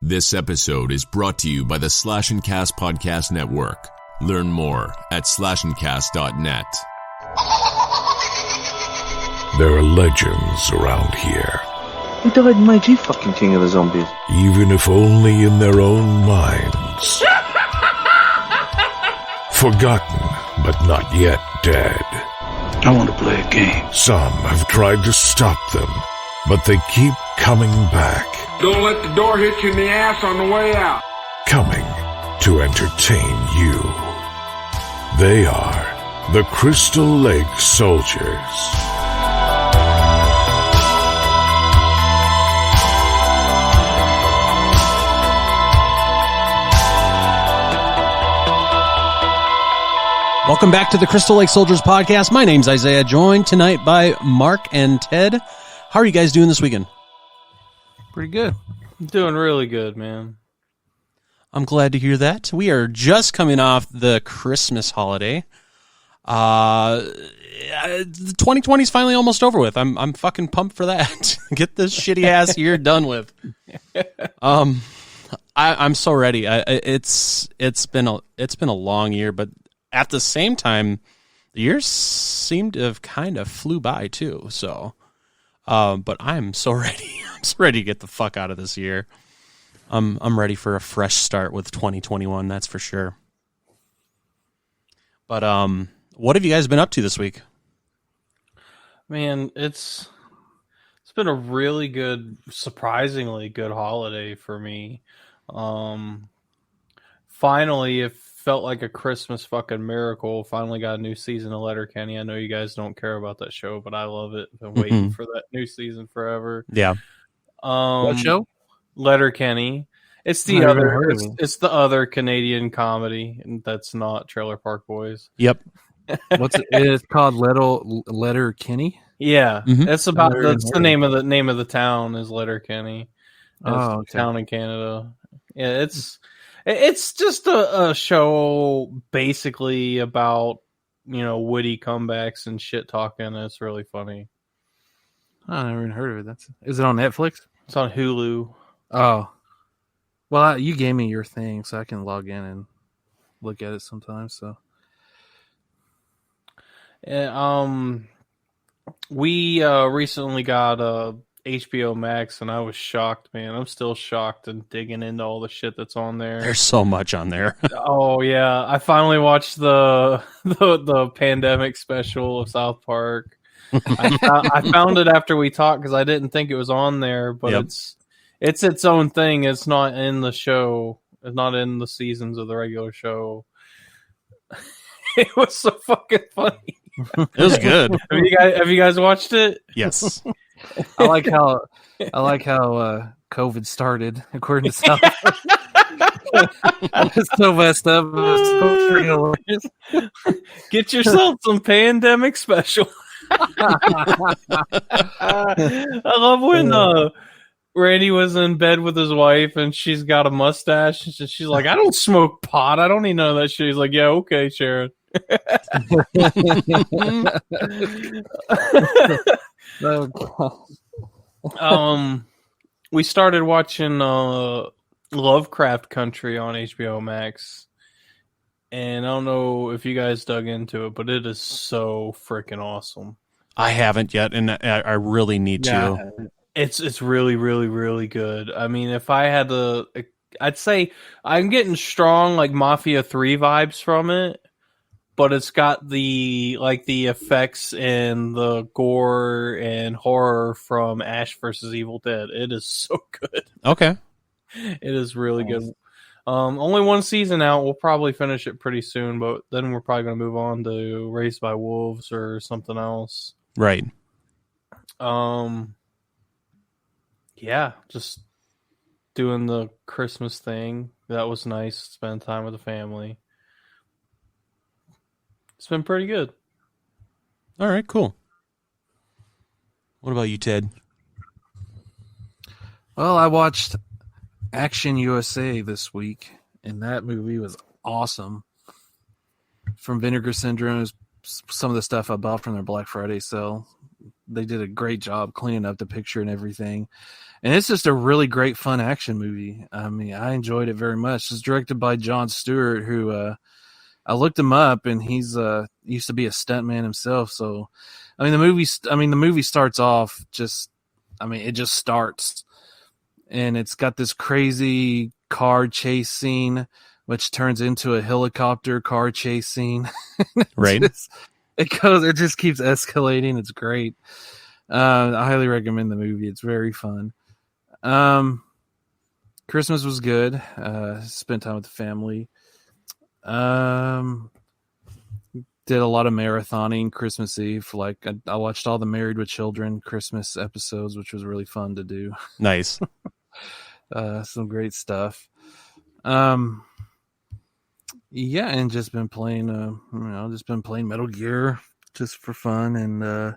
This episode is brought to you by the Slash and Cast Podcast Network. Learn more at slashandcast.net. There are legends around here. Who died in G fucking King of the Zombies? Even if only in their own minds. Forgotten, but not yet dead. I want to play a game. Some have tried to stop them, but they keep coming back. Don't let the door hit you in the ass on the way out. Coming to entertain you. They are the Crystal Lake Soldiers. Welcome back to the Crystal Lake Soldiers podcast. My name's Isaiah, joined tonight by Mark and Ted. How are you guys doing this weekend? Pretty good. Doing really good, man. I'm glad to hear that. We are just coming off the Christmas holiday. 2020 is finally almost over with. I'm fucking pumped for that. Get this shitty ass year done with. I'm so ready. It's been a long year, but at the same time, the years seem to have kind of flew by too. So, but I'm so ready. I'm so ready to get the fuck out of this year. I'm ready for a fresh start with 2021. That's for sure. But what have you guys been up to this week? Man, it's been a really good, surprisingly good holiday for me. Finally, it felt like a Christmas fucking miracle. Finally got a new season of Letterkenny. I know you guys don't care about that show, but I love it. Been waiting for that new season forever. Yeah. What show? Letterkenny. It's the other. It's the other Canadian comedy, and that's not Trailer Park Boys. Yep. What's it? It's called Letterkenny. Yeah, Mhm. it's about that's the name of the town is Letterkenny. Oh, It's a town in Canada. Yeah, it's just a show basically about witty comebacks and shit talking. It's really funny. I never even heard of it. Is it on Netflix? It's on Hulu. Oh, well, you gave me your thing, so I can log in and look at it sometimes. So, we recently got HBO Max, and I was shocked, man. I'm still shocked and digging into all the shit that's on there. There's so much on there. Oh yeah, I finally watched the pandemic special of South Park. I found it after we talked because I didn't think it was on there, but Yep. it's its own thing. It's not in the show. It's not in the seasons of the regular show. It was so fucking funny. It was good. Have you guys watched it? Yes. I like how COVID started, according to South. It's so messed up. It's so freaking hilarious. Get yourself some pandemic special. I love when Randy was in bed with his wife and she's got a mustache. And she's like, I don't smoke pot. I don't need none of that shit. He's like, yeah, okay, Sharon. We started watching Lovecraft Country on HBO Max. And I don't know if you guys dug into it, but it is so freaking awesome. I haven't yet, and I really need to. It's really, really, really good. I mean, if I had to, I'd say I'm getting strong like Mafia 3 vibes from it, but it's got the effects and the gore and horror from Ash vs. Evil Dead. It is so good. Okay. It is really good. Only one season out. We'll probably finish it pretty soon, but then we're probably going to move on to Raised by Wolves or something else. Right. Yeah, just doing the Christmas thing. That was nice. Spend time with the family. It's been pretty good. All right, cool. What about you, Ted? Well, I watched Action USA this week, and that movie was awesome. From Vinegar Syndrome, some of the stuff I bought from their Black Friday sale. they did a great job cleaning up the picture and everything. And it's just a really great, fun action movie. I mean, I enjoyed it very much. It's directed by Jon Stewart, who I looked him up, and he's used to be a stuntman himself. So, I mean, the movie starts off it just starts, and it's got this crazy car chase scene, which turns into a helicopter car chase scene. Right. It just keeps escalating. It's great. I highly recommend the movie. It's very fun. Christmas was good. Spent time with the family. Did a lot of marathoning Christmas Eve. Like I watched all the Married with Children Christmas episodes, which was really fun to do. Nice. Some great stuff. Yeah, and just been playing Metal Gear just for fun, and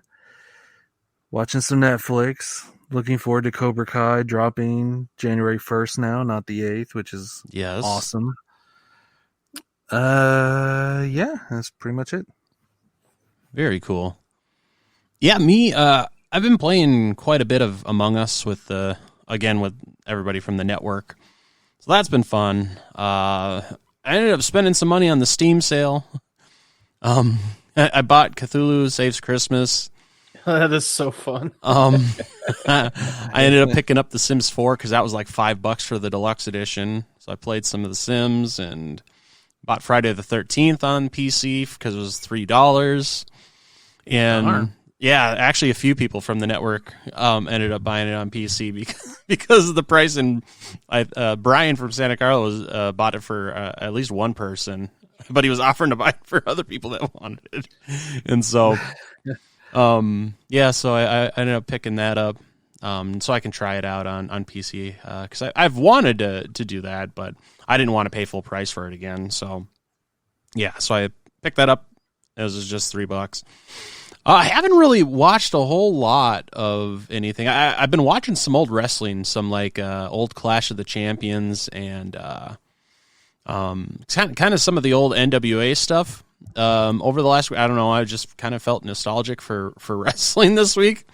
watching some Netflix. Looking forward to Cobra Kai dropping January 1st now, not the 8th, which is awesome. Yeah, that's pretty much it. Very cool. Yeah, me, I've been playing quite a bit of Among Us with everybody from the network. So that's been fun. I ended up spending some money on the Steam sale. I bought Cthulhu Saves Christmas. That is so fun. I ended up picking up The Sims 4 because that was like $5 for the deluxe edition. So I played some of The Sims and bought Friday the 13th on PC because it was $3. And yeah, actually a few people from the network ended up buying it on PC because of the price. And Brian from Santa Carla bought it for at least one person, but he was offering to buy it for other people that wanted it. And so... so I ended up picking that up, so I can try it out on PC, because I've wanted to do that, but I didn't want to pay full price for it again. So yeah, so I picked that up. It was just $3. I haven't really watched a whole lot of anything. I've been watching some old wrestling, some like old Clash of the Champions, and kind of some of the old NWA stuff. Over the last week, I don't know, I just kind of felt nostalgic for wrestling this week.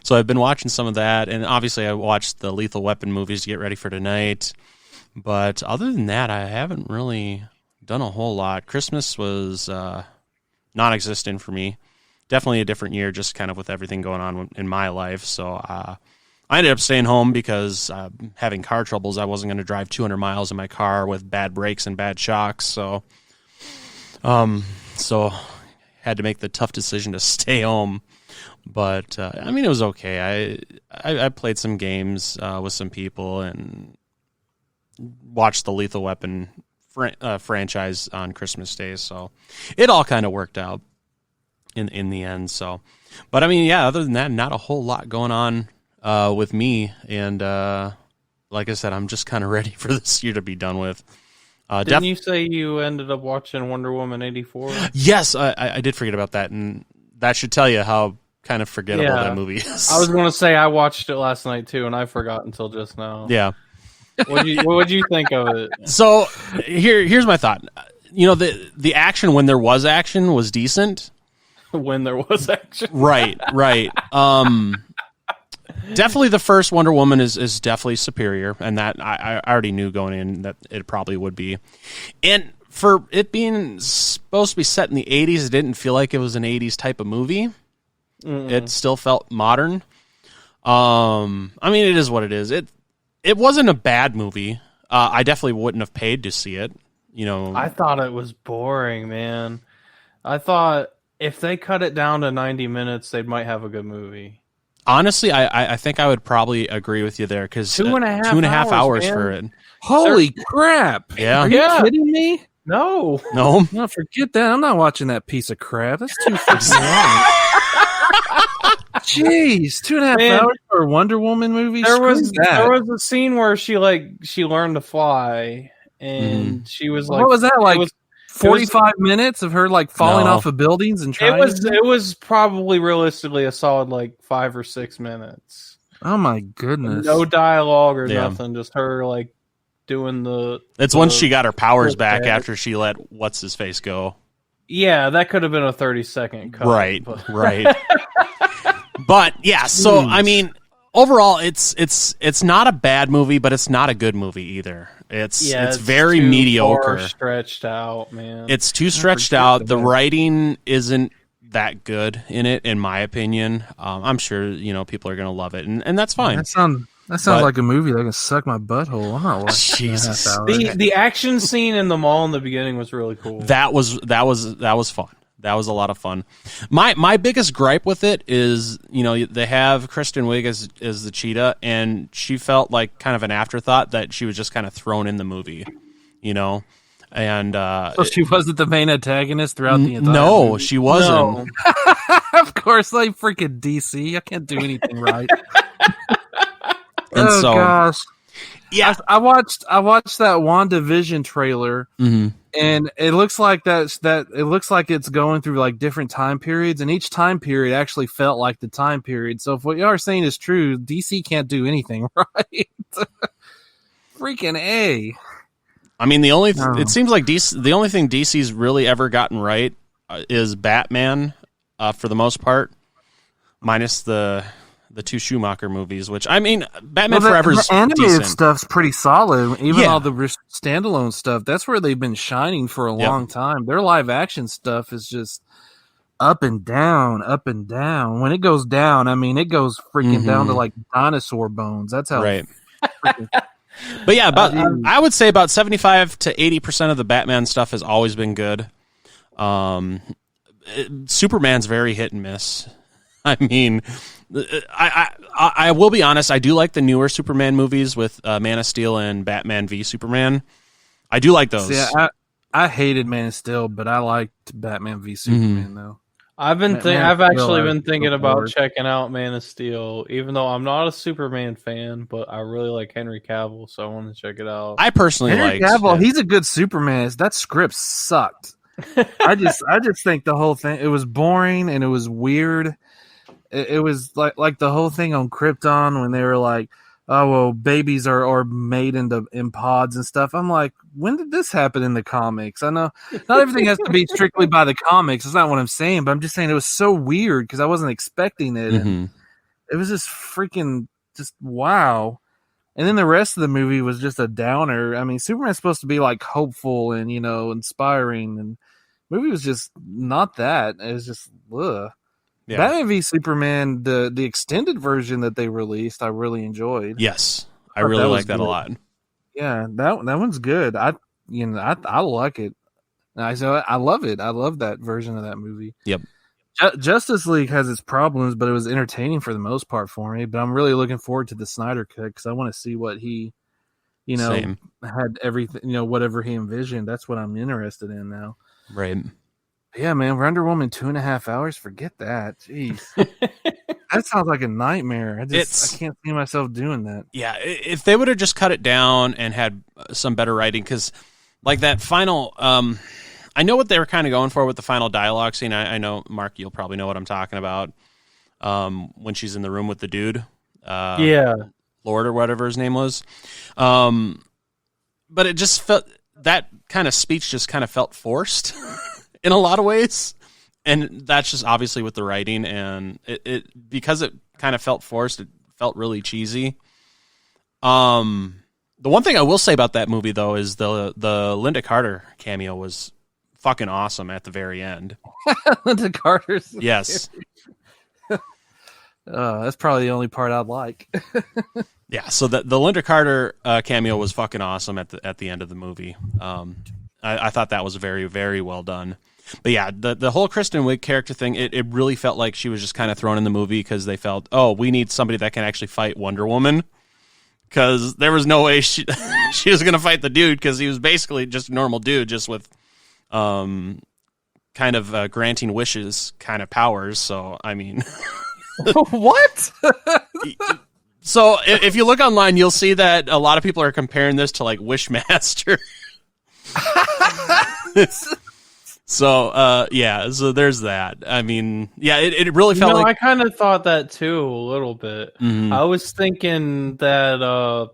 So I've been watching some of that, and obviously I watched the Lethal Weapon movies to get ready for tonight. But other than that, I haven't really done a whole lot. Christmas was non-existent for me. Definitely a different year, just kind of with everything going on in my life. So I ended up staying home because having car troubles. I wasn't going to drive 200 miles in my car with bad brakes and bad shocks. So had to make the tough decision to stay home. But I mean, it was okay. I played some games with some people and watched the Lethal Weapon franchise on Christmas Day. So it all kind of worked out in the end. So, but I mean, yeah, other than that, not a whole lot going on with me. And like I said, I'm just kind of ready for this year to be done with. Didn't you say you ended up watching Wonder Woman 84? Yes, I did forget about that, and that should tell you how kind of forgettable that movie is. I was going to say I watched it last night too, and I forgot until just now. Yeah. What would you think of it? So here's my thought. You know, the action when there was action was decent. When there was action, right. Definitely the first Wonder Woman is definitely superior, and that I already knew going in that it probably would be. And for it being supposed to be set in the 80s, it didn't feel like it was an 80s type of movie. It still felt modern. I mean, it is what it is. It wasn't a bad movie. I definitely wouldn't have paid to see it. You know, I thought it was boring, man. I thought if they cut it down to 90 minutes, they might have a good movie. Honestly, I think I would probably agree with you there because 2.5 hours for it. Holy crap! Yeah, are you kidding me? No. No, forget that. I'm not watching that piece of crap. That's too freaking long. Jeez, 2.5 hours for a Wonder Woman movie. There was a scene where she learned to fly, and she was like, "What was that like?" 45 minutes of her like falling off of buildings and trying. It was probably realistically a solid like 5 or 6 minutes. Oh my goodness! No dialogue or nothing, just her like doing the. It's once she got her powers back after she let what's his face go. Yeah, that could have been a 30-second cut. Right. But yeah, so I mean, overall, it's not a bad movie, but it's not a good movie either. It's very too mediocre. far stretched out, man. It's too stretched out. The writing isn't that good in it, in my opinion. I'm sure people are gonna love it, and that's fine. That sounds like a movie that can suck my butthole. I'm not watching. Jesus. The action scene in the mall in the beginning was really cool. That was fun. That was a lot of fun. My biggest gripe with it is, they have Kristen Wiig as the cheetah, and she felt like kind of an afterthought that she was just kind of thrown in the movie, And so she wasn't the main antagonist throughout the entire movie? She wasn't. No. Of course, like freaking DC. I can't do anything right. And gosh. Yeah, I watched that WandaVision trailer, and it looks like it looks like it's going through like different time periods, and each time period actually felt like the time period. So if what you are saying is true, DC can't do anything right. Freaking A. I mean, it seems like the only thing DC's really ever gotten right is Batman, for the most part, minus the two Schumacher movies, which, I mean, Batman Forever's the animated decent. stuff's pretty solid. Even all the standalone stuff, that's where they've been shining for a long time. Their live action stuff is just up and down, up and down. When it goes down, I mean, it goes freaking down to like dinosaur bones. That's how. Right. But yeah, I would say about 75 to 80% of the Batman stuff has always been good. Superman's very hit and miss. I mean, I will be honest. I do like the newer Superman movies with Man of Steel and Batman v Superman. I do like those. Yeah, I hated Man of Steel, but I liked Batman v Superman though. I've actually been thinking about checking out Man of Steel, even though I'm not a Superman fan, but I really like Henry Cavill, so I want to check it out. I personally Henry Cavill. He's a good Superman. That script sucked. I just think the whole thing, it was boring and it was weird. It was like the whole thing on Krypton when they were like, oh, well, babies are made in pods and stuff. I'm like, when did this happen in the comics? I know not everything has to be strictly by the comics. That's not what I'm saying, but I'm just saying it was so weird because I wasn't expecting it. And it was just freaking just wow. And then the rest of the movie was just a downer. I mean, Superman's supposed to be like hopeful and, inspiring, and the movie was just not that. It was just, ugh. Yeah. Batman v Superman, the extended version that they released, I really enjoyed. Yes, I really like that a lot. Yeah, that one's good. I like it. I love it. I love that version of that movie. Yep. Justice League has its problems, but it was entertaining for the most part for me. But I'm really looking forward to the Snyder Cut because I want to see what he, Same. had everything, whatever he envisioned. That's what I'm interested in now. Right. Yeah, man, Wonder Woman 2.5 hours. Forget that. Jeez, that sounds like a nightmare. I can't see myself doing that. Yeah, if they would have just cut it down and had some better writing, because like that final, I know what they were kind of going for with the final dialogue scene. I know, Mark, you'll probably know what I'm talking about. When she's in the room with the dude, Lord or whatever his name was, but it just felt that kind of speech just kind of felt forced. In a lot of ways, and that's just obviously with the writing, and it because it kind of felt forced, it felt really cheesy. The one thing I will say about that movie though is the Linda Carter cameo was fucking awesome at the very end. Linda Carter's yes. That's probably the only part I'd like. Yeah, so the Linda Carter cameo was fucking awesome at the end of the movie. I thought that was very, very well done. But yeah, the whole Kristen Wiig character thing, it really felt like she was just kind of thrown in the movie because they felt, oh, we need somebody that can actually fight Wonder Woman. Because there was no way she was going to fight the dude because he was basically just a normal dude, just with kind of granting wishes kind of powers. So, I mean... What? So if you look online, you'll see that a lot of people are comparing this to like Wishmaster. So so there's that. I mean, yeah, it really felt like I kind of thought that too a little bit. Mm-hmm. I was thinking that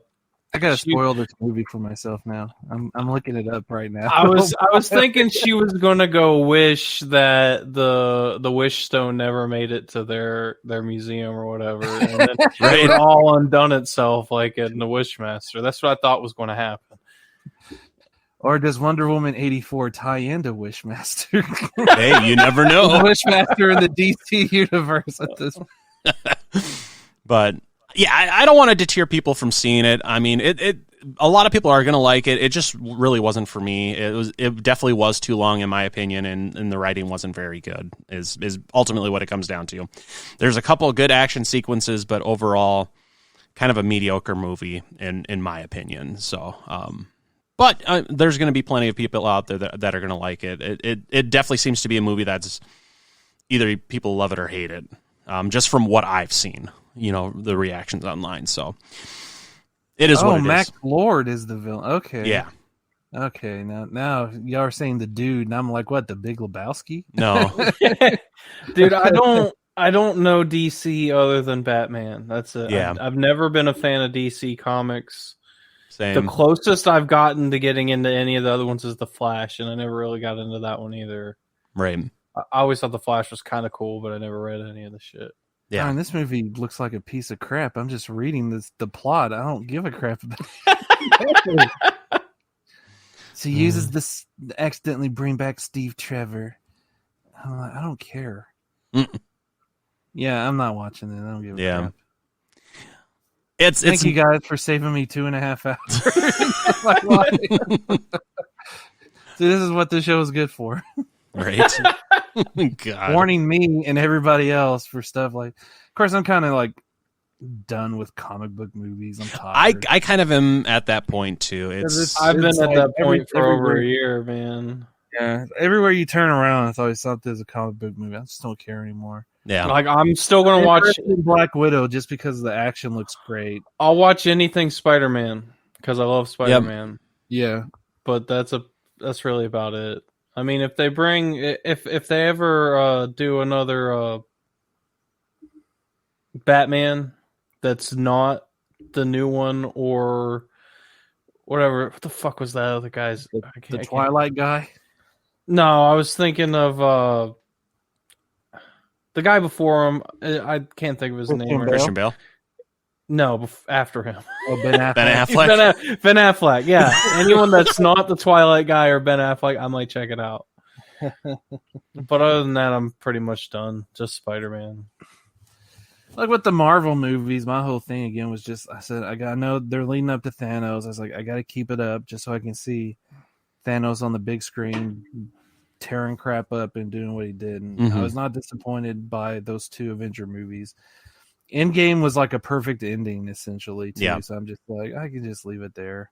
I gotta spoil this movie for myself now. I'm looking it up right now. I was thinking she was gonna go wish that the Wish Stone never made it to their museum or whatever, and then it would all undone itself like in the Wishmaster. That's what I thought was going to happen. Or does Wonder Woman 84 tie into Wishmaster? Hey, you never know. Wishmaster in the DC universe at this. But yeah, I don't want to deter people from seeing it. I mean, a lot of people are going to like it. It just really wasn't for me. It definitely was too long in my opinion, and the writing wasn't very good. Is ultimately what it comes down to. There's a couple of good action sequences, but overall, kind of a mediocre movie in my opinion. So, but there's going to be plenty of people out there that are going to like it. It definitely seems to be a movie that's either people love it or hate it. Just from what I've seen, the reactions online. So it is what it is. Max Lord is the villain. Okay. Yeah. Okay. Now y'all are saying the dude, and I'm like, what? The Big Lebowski? No, dude. I don't know DC other than Batman. That's it. Yeah. I've never been a fan of DC comics. same. The closest I've gotten to getting into any of the other ones is the Flash, and I never really got into that one either. Right. I always thought the Flash was kind of cool, but I never read any of the shit. Yeah. Man, this movie looks like a piece of crap. I'm just reading the plot. I don't give a crap about it. So he uses this to accidentally bring back Steve Trevor. I'm like, I don't care. Mm. Yeah, I'm not watching it. I don't give a crap. Thank you guys for saving me 2.5 hours. Like, why? See, this is what this show is good for. Right. God. Warning me and everybody else for stuff like. Of course, I'm kind of like done with comic book movies. I'm tired. I kind of am at that point too. I've been at like that point for over everywhere. a year, man. Yeah, everywhere you turn around, it's always something as a comic book movie. I just don't care anymore. Yeah. Like I'm still gonna watch Black Widow just because the action looks great. I'll watch anything Spider-Man because I love Spider-Man. Yeah, but that's really about it. I mean, if they ever do another Batman that's not the new one or whatever, what the fuck was that other guy's? The Twilight guy. No, I was thinking of the guy before him. I can't think of his name. Christian Bale. No, after him. Oh, Ben Affleck. Ben Affleck. Ben Affleck. Yeah, anyone that's not the Twilight guy or Ben Affleck, I might check it out. But other than that, I'm pretty much done. Just Spider-Man. Like with the Marvel movies, my whole thing again was just I know they're leading up to Thanos. I was like, I got to keep it up just so I can see Thanos on the big screen tearing crap up and doing what he did. And I was not disappointed by those two Avenger movies. Endgame was like a perfect ending, essentially, too. Yeah. So I'm just like, I can just leave it there.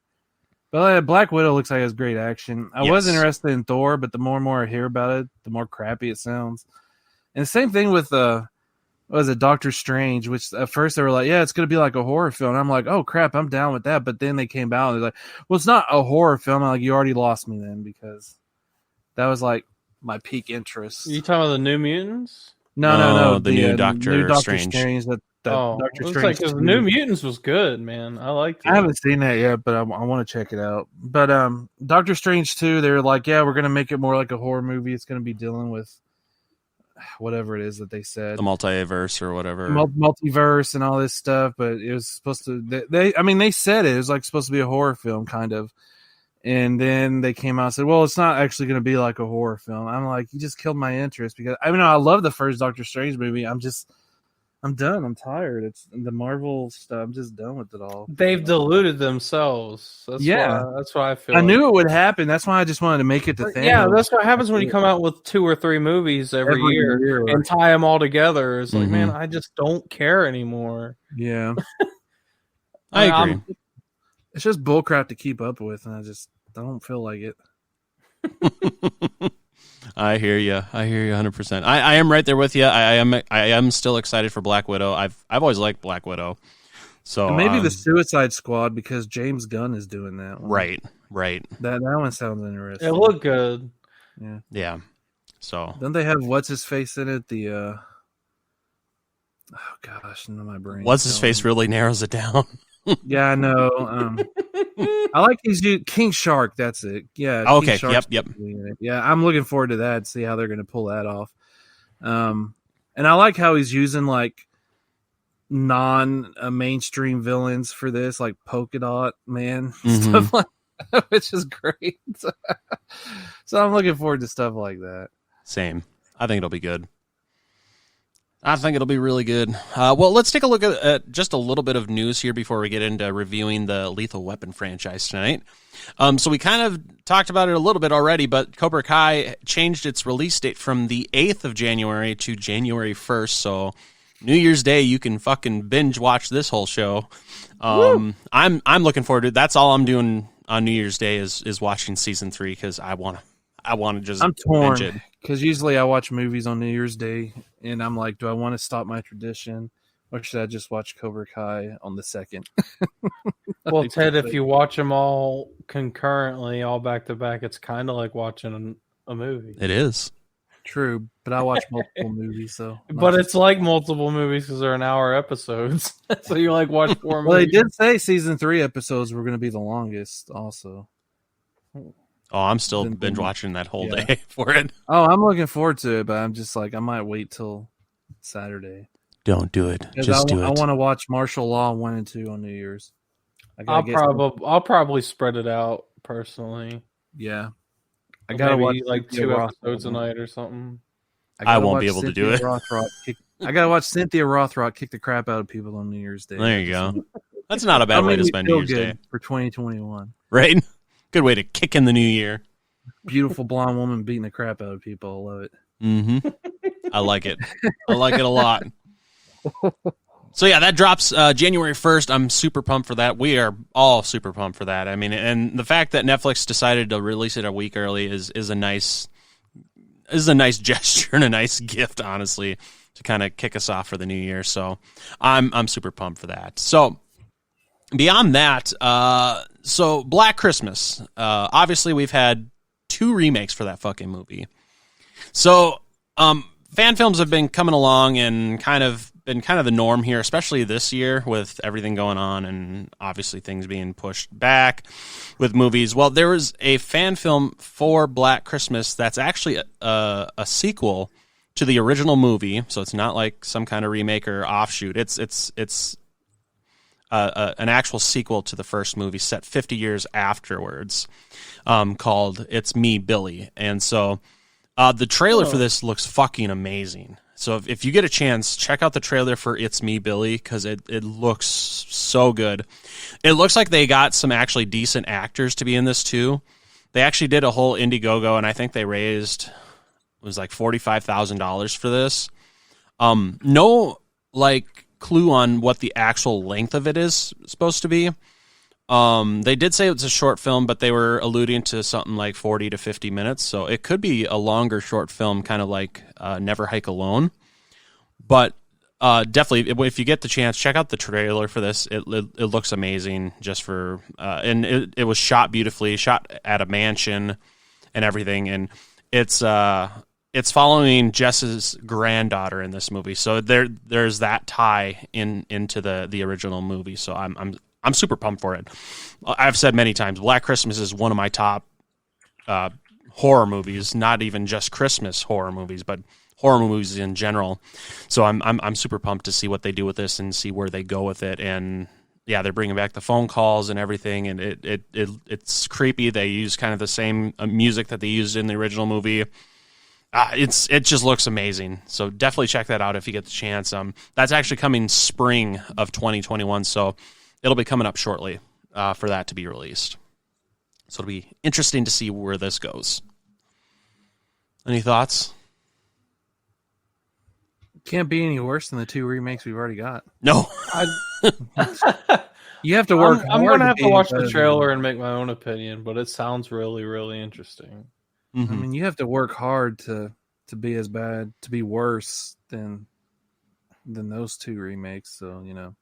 But Black Widow looks like it has great action. I was interested in Thor, but the more and more I hear about it, the more crappy it sounds. And the same thing with Doctor Strange, which at first they were like, yeah, it's going to be like a horror film. And I'm like, oh, crap, I'm down with that. But then they came out and they're like, well, it's not a horror film. I'm like, you already lost me then because that was like my peak interest. Are you talking about the New Mutants? No. The new Doctor Strange. Doctor Strange. The New Mutants was good, man. I liked it. I haven't seen that yet, but I want to check it out. But Doctor Strange 2, they're like, yeah, we're going to make it more like a horror movie. It's going to be dealing with whatever it is that they said. The multiverse or whatever. Multiverse and all this stuff, but it was supposed to... They said it was like supposed to be a horror film, kind of. And then they came out and said, well, it's not actually going to be like a horror film. I'm like, you just killed my interest because I love the first Doctor Strange movie. I'm done. I'm tired. It's the Marvel stuff. I'm just done with it all. They've deluded themselves. That's why I feel. I knew it would happen. That's why I just wanted to make it to Thanos. Yeah, that's what happens when you come out with 2 or 3 movies every year and tie them all together. It's like, man, I just don't care anymore. Yeah. I agree. It's just bullcrap to keep up with, and I don't feel like it. I hear you 100%. I am right there with you. I am still excited for Black Widow. I've always liked Black Widow. So and maybe the Suicide Squad because James Gunn is doing that one. Right. That one sounds interesting. It looked good. Yeah. So don't they have what's his face in it? The oh gosh, into my brain. What's his face really narrows it down. Yeah, I know. I like these King Shark. That's it. Yeah. Okay. King Shark's Yep. in it. Yeah, I'm looking forward to that. See how they're going to pull that off. And I like how he's using like non-mainstream villains for this, like Polka Dot Man, stuff like that, which is great. So I'm looking forward to stuff like that. Same. I think it'll be good. I think it'll be really good. Well, let's take a look at just a little bit of news here before we get into reviewing the Lethal Weapon franchise tonight. So we kind of talked about it a little bit already, but Cobra Kai changed its release date from the 8th of January to January 1st. So New Year's Day, you can fucking binge watch this whole show. I'm looking forward to it. That's all I'm doing on New Year's Day is watching season 3 because I want to just I'm binge it. torn because usually I watch movies on New Year's Day, and I'm like, do I want to stop my tradition, or should I just watch Cobra Kai on the 2nd? Well, Ted, if you watch them all concurrently, all back to back, it's kind of like watching a movie. It is. True, but I watch multiple movies, so. But it's like multiple movies because they're an hour episodes. So you like watch 4 movies. Well, they did say season 3 episodes were going to be the longest, also. Oh, I'm still binge watching that whole day for it. Oh, I'm looking forward to it, but I'm just like, I might wait till Saturday. Don't do it. Just do it. I want to watch Martial Law 1 and 2 on New Year's. I'll probably spread it out personally. Yeah. I Or gotta maybe watch like Cynthia 2 Rothrock. episodes a night or something. I won't be able to do it. I gotta watch Cynthia Rothrock kick the crap out of people on New Year's Day. There you go. That's not a bad way to spend New Year's Day. For 2021. Right? Good way to kick in the new year. Beautiful blonde woman beating the crap out of people. I love it. Mm-hmm. I like it. I like it a lot. So yeah, that drops January 1st. I'm super pumped for that. We are all super pumped for that. I mean, and the fact that Netflix decided to release it a week early is a nice gesture and a nice gift, honestly, to kind of kick us off for the new year. So I'm super pumped for that. So beyond that, so Black Christmas. Obviously, we've had 2 remakes for that fucking movie. So fan films have been coming along and been kind of the norm here, especially this year with everything going on and obviously things being pushed back with movies. Well, there was a fan film for Black Christmas that's actually a sequel to the original movie, so it's not like some kind of remake or offshoot. It's an actual sequel to the first movie set 50 years afterwards, called It's Me, Billy. And so the trailer for this looks fucking amazing. So if you get a chance, check out the trailer for It's Me, Billy, because it looks so good. It looks like they got some actually decent actors to be in this too. They actually did a whole Indiegogo, and I think they raised, it was like $45,000 for this. No like clue on what the actual length of it is supposed to be. They did say it was a short film, but they were alluding to something like 40 to 50 minutes. So it could be a longer short film, kind of like Never Hike Alone. But definitely, if you get the chance, check out the trailer for this. It looks amazing just for, and it was shot beautifully, shot at a mansion and everything. And it's following Jess's granddaughter in this movie. So there's that tie into the original movie. So I'm super pumped for it. I've said many times, Black Christmas is one of my top horror movies, not even just Christmas horror movies, but horror movies in general. So I'm super pumped to see what they do with this and see where they go with it. And yeah, they're bringing back the phone calls and everything, and it's creepy. They use kind of the same music that they used in the original movie. It just looks amazing. So definitely check that out if you get the chance. That's actually coming spring of 2021. So it'll be coming up shortly for that to be released. So it'll be interesting to see where this goes. Any thoughts? Can't be any worse than the 2 remakes we've already got. No. You have to work. I'm going to have to watch the better trailer and make my own opinion, but it sounds really, really interesting. Mm-hmm. I mean, you have to work hard to be as bad, to be worse than those 2 remakes. So, you know,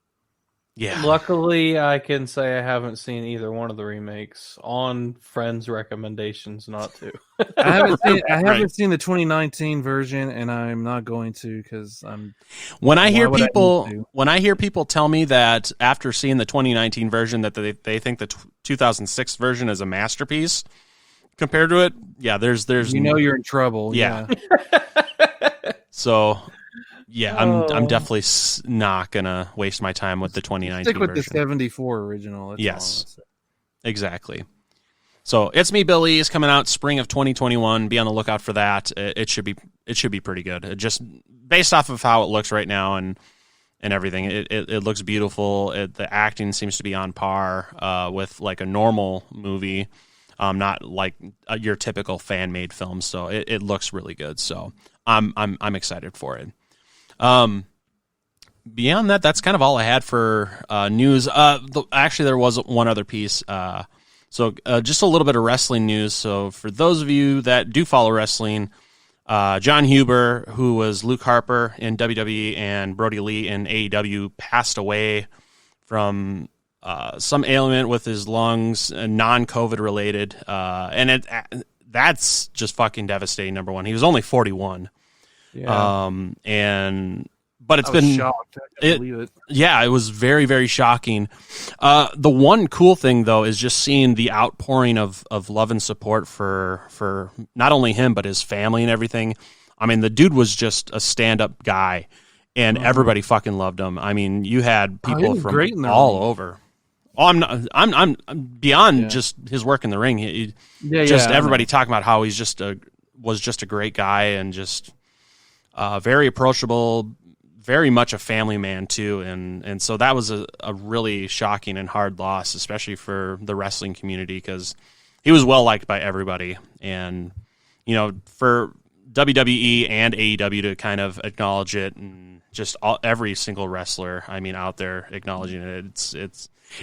Yeah. Luckily, I can say I haven't seen either one of the remakes on friends' recommendations not to. I haven't Right. seen the 2019 version, and I'm not going to because I'm. When I hear Why would I people, need to? when I hear people tell me that after seeing the 2019 version that they think the 2006 version is a masterpiece compared to it, yeah, there's You're in trouble. Yeah. So yeah, I'm definitely not gonna waste my time with the 2019 Stick with version. the 74 original. That's all I'm Yes. gonna say. Exactly. So It's Me, Billy is coming out spring of 2021. Be on the lookout for that. It should be pretty good. Just based off of how it looks right now and everything, it looks beautiful. The acting seems to be on par with like a normal movie, not like your typical fan made film. So it looks really good. So I'm excited for it. Beyond that, that's kind of all I had for news. Actually, there was one other piece. So just a little bit of wrestling news. So for those of you that do follow wrestling, John Huber, who was Luke Harper in WWE and Brody Lee in AEW, passed away from some ailment with his lungs, non-COVID related. And that's just fucking devastating, number one. He was only 41. Yeah. But it's I was been shocked. I couldn't believe it. Yeah, it was very, very shocking. The one cool thing, though, is just seeing the outpouring of love and support for not only him, but his family and everything. I mean, the dude was just a stand-up guy, and everybody fucking loved him. I mean, you had he people was from great in the all ring. over. Oh, I'm beyond just his work in the ring. Everybody talking about how he's was just a great guy and just very approachable, very much a family man too, and so that was a really shocking and hard loss, especially for the wrestling community, because he was well liked by everybody, and for WWE and AEW to kind of acknowledge it, and just every single wrestler, I mean, out there acknowledging it,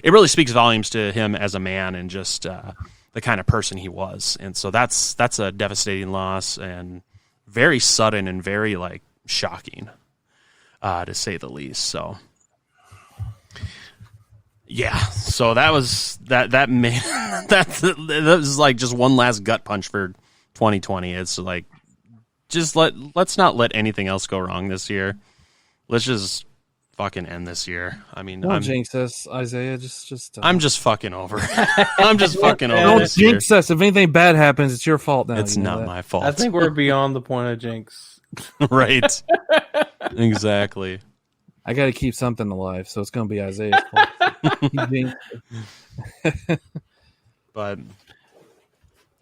it really speaks volumes to him as a man and just the kind of person he was, and so that's a devastating loss and very sudden and very like shocking. To say the least. So, yeah. So that was that made that was like just one last gut punch for 2020. It's like let's not let anything else go wrong this year. Let's just fucking end this year. I mean, Don't jinx us, Isaiah. Just I'm just fucking over. I'm just fucking over don't this year. jinx us. If anything bad happens, it's your fault now. It's you know not that. my fault. I think we're beyond the point of jinx. Right. Exactly. I got to keep something alive, so it's going to be Isaiah's fault. He jinxed it. But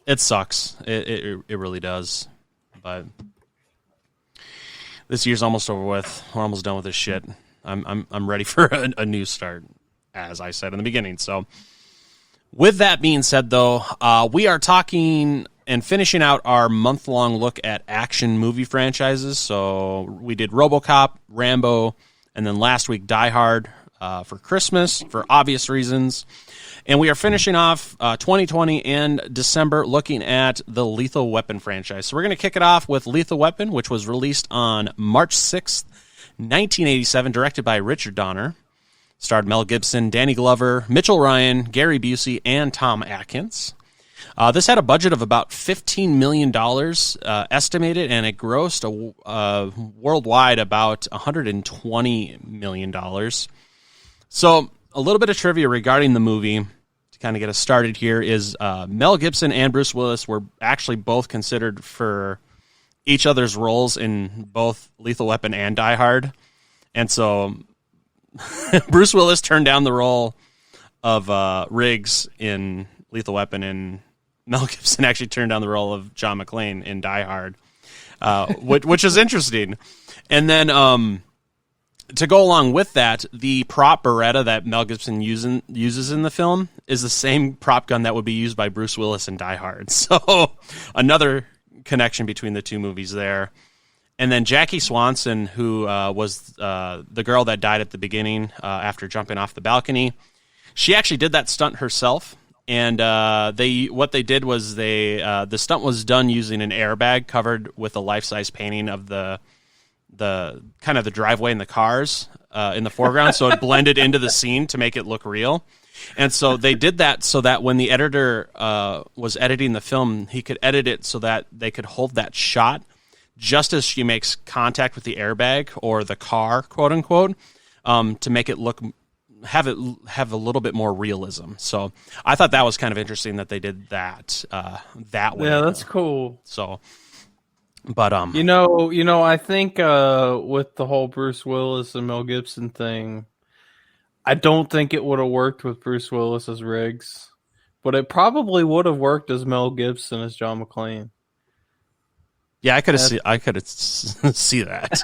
it sucks. It really does. But this year's almost over with. We're almost done with this shit. I'm ready for a new start, as I said in the beginning. So, with that being said, though, we are talking and finishing out our month-long look at action movie franchises. So we did RoboCop, Rambo, and then last week Die Hard for Christmas for obvious reasons. And we are finishing off 2020 and December looking at the Lethal Weapon franchise. So we're going to kick it off with Lethal Weapon, which was released on March 6th, 1987, directed by Richard Donner. Starred Mel Gibson, Danny Glover, Mitchell Ryan, Gary Busey, and Tom Atkins. This had a budget of about $15 million estimated, and it grossed worldwide about $120 million. So a little bit of trivia regarding the movie to kind of get us started here is Mel Gibson and Bruce Willis were actually both considered for each other's roles in both Lethal Weapon and Die Hard. And so Bruce Willis turned down the role of Riggs in Lethal Weapon, and Mel Gibson actually turned down the role of John McClane in Die Hard, which is interesting. And then to go along with that, the prop Beretta that Mel Gibson uses in the film is the same prop gun that would be used by Bruce Willis in Die Hard. So another connection between the two movies there. And then Jackie Swanson, who was the girl that died at the beginning after jumping off the balcony, she actually did that stunt herself. And what they did was the stunt was done using an airbag covered with a life-size painting of the kind of the driveway and the cars in the foreground, so it blended into the scene to make it look real. And so they did that so that when the editor was editing the film, he could edit it so that they could hold that shot just as she makes contact with the airbag or the car, quote unquote, to make it have a little bit more realism. So I thought that was kind of interesting that they did that that way. Yeah, that's cool. So, but you know, I think with the whole Bruce Willis and Mel Gibson thing, I don't think it would have worked with Bruce Willis as Riggs, but it probably would have worked as Mel Gibson as John McClane. Yeah, I could have see that.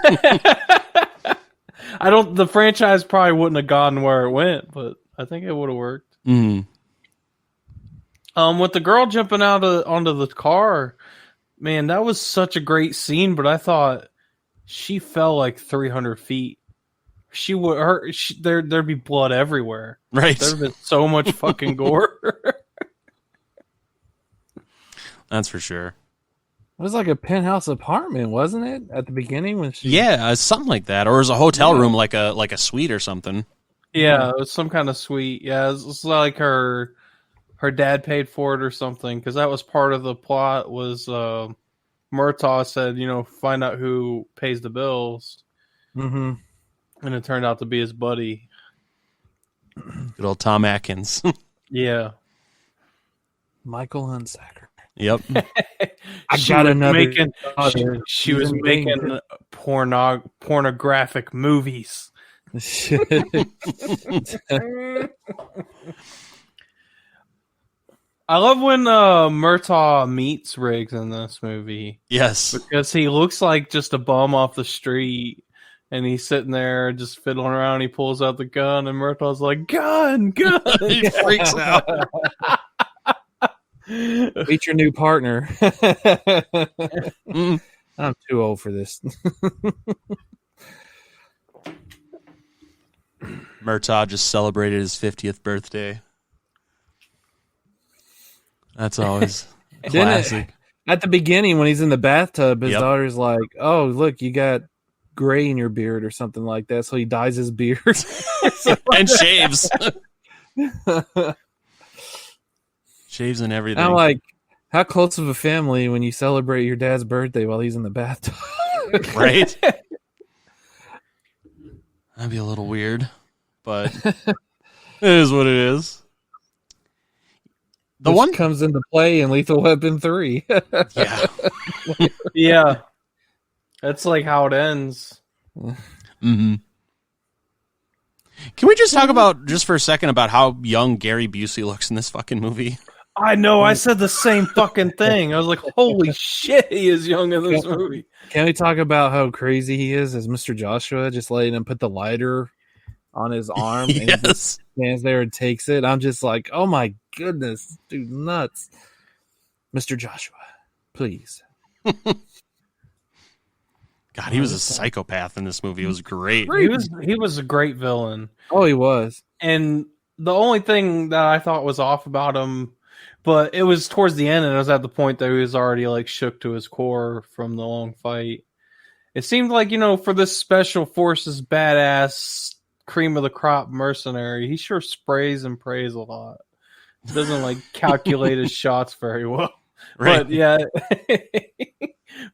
The franchise probably wouldn't have gotten where it went, but I think it would have worked. Mm. With the girl jumping out onto the car, man, that was such a great scene, but I thought she fell like 300 feet. There'd be blood everywhere. Right. There'd been so much fucking gore. That's for sure. It was like a penthouse apartment, wasn't it? At the beginning when she... Yeah, something like that. Or it was a hotel room, like a suite or something. Yeah, it was some kind of suite. Yeah, it's like her dad paid for it or something, because that was part of the plot. Was Murtaugh said, find out who pays the bills, Mm-hmm. and it turned out to be his buddy. Good old Tom Atkins. Yeah, Michael Hunsaker. Yep. I got another. She was making pornographic movies. I love when Murtaugh meets Riggs in this movie. Yes. Because he looks like just a bum off the street, and he's sitting there just fiddling around. He pulls out the gun, and Murtaugh's like, gun! He freaks out. Meet your new partner. I'm too old for this. Murtaugh just celebrated his 50th birthday. That's always classic. At the beginning, when he's in the bathtub, his daughter's like, "Oh, look, you got gray in your beard or something like that." So he dyes his beard and shaves. Shaves and everything. I'm like, how close of a family when you celebrate your dad's birthday while he's in the bathtub? Right? That'd be a little weird, but it is what it is. The one comes into play in Lethal Weapon 3. Yeah. Yeah. That's like how it ends. Mm-hmm. Can we just talk about, just for a second, about how young Gary Busey looks in this fucking movie? I know, I said the same fucking thing. I was like, holy shit, he is young in this movie. Can we talk about how crazy he is as Mr. Joshua, just letting him put the lighter on his arm and he just stands there and takes it? I'm just like, oh my goodness, dude, nuts. Mr. Joshua, please. God, he was a psychopath in this movie. It was great. He was a great villain. Oh, he was. And the only thing that I thought was off about him, but it was towards the end, and it was at the point that he was already like shook to his core from the long fight. It seemed like, for this special forces badass cream of the crop mercenary, he sure sprays and prays a lot. Doesn't like calculate his shots very well. Right. But yeah.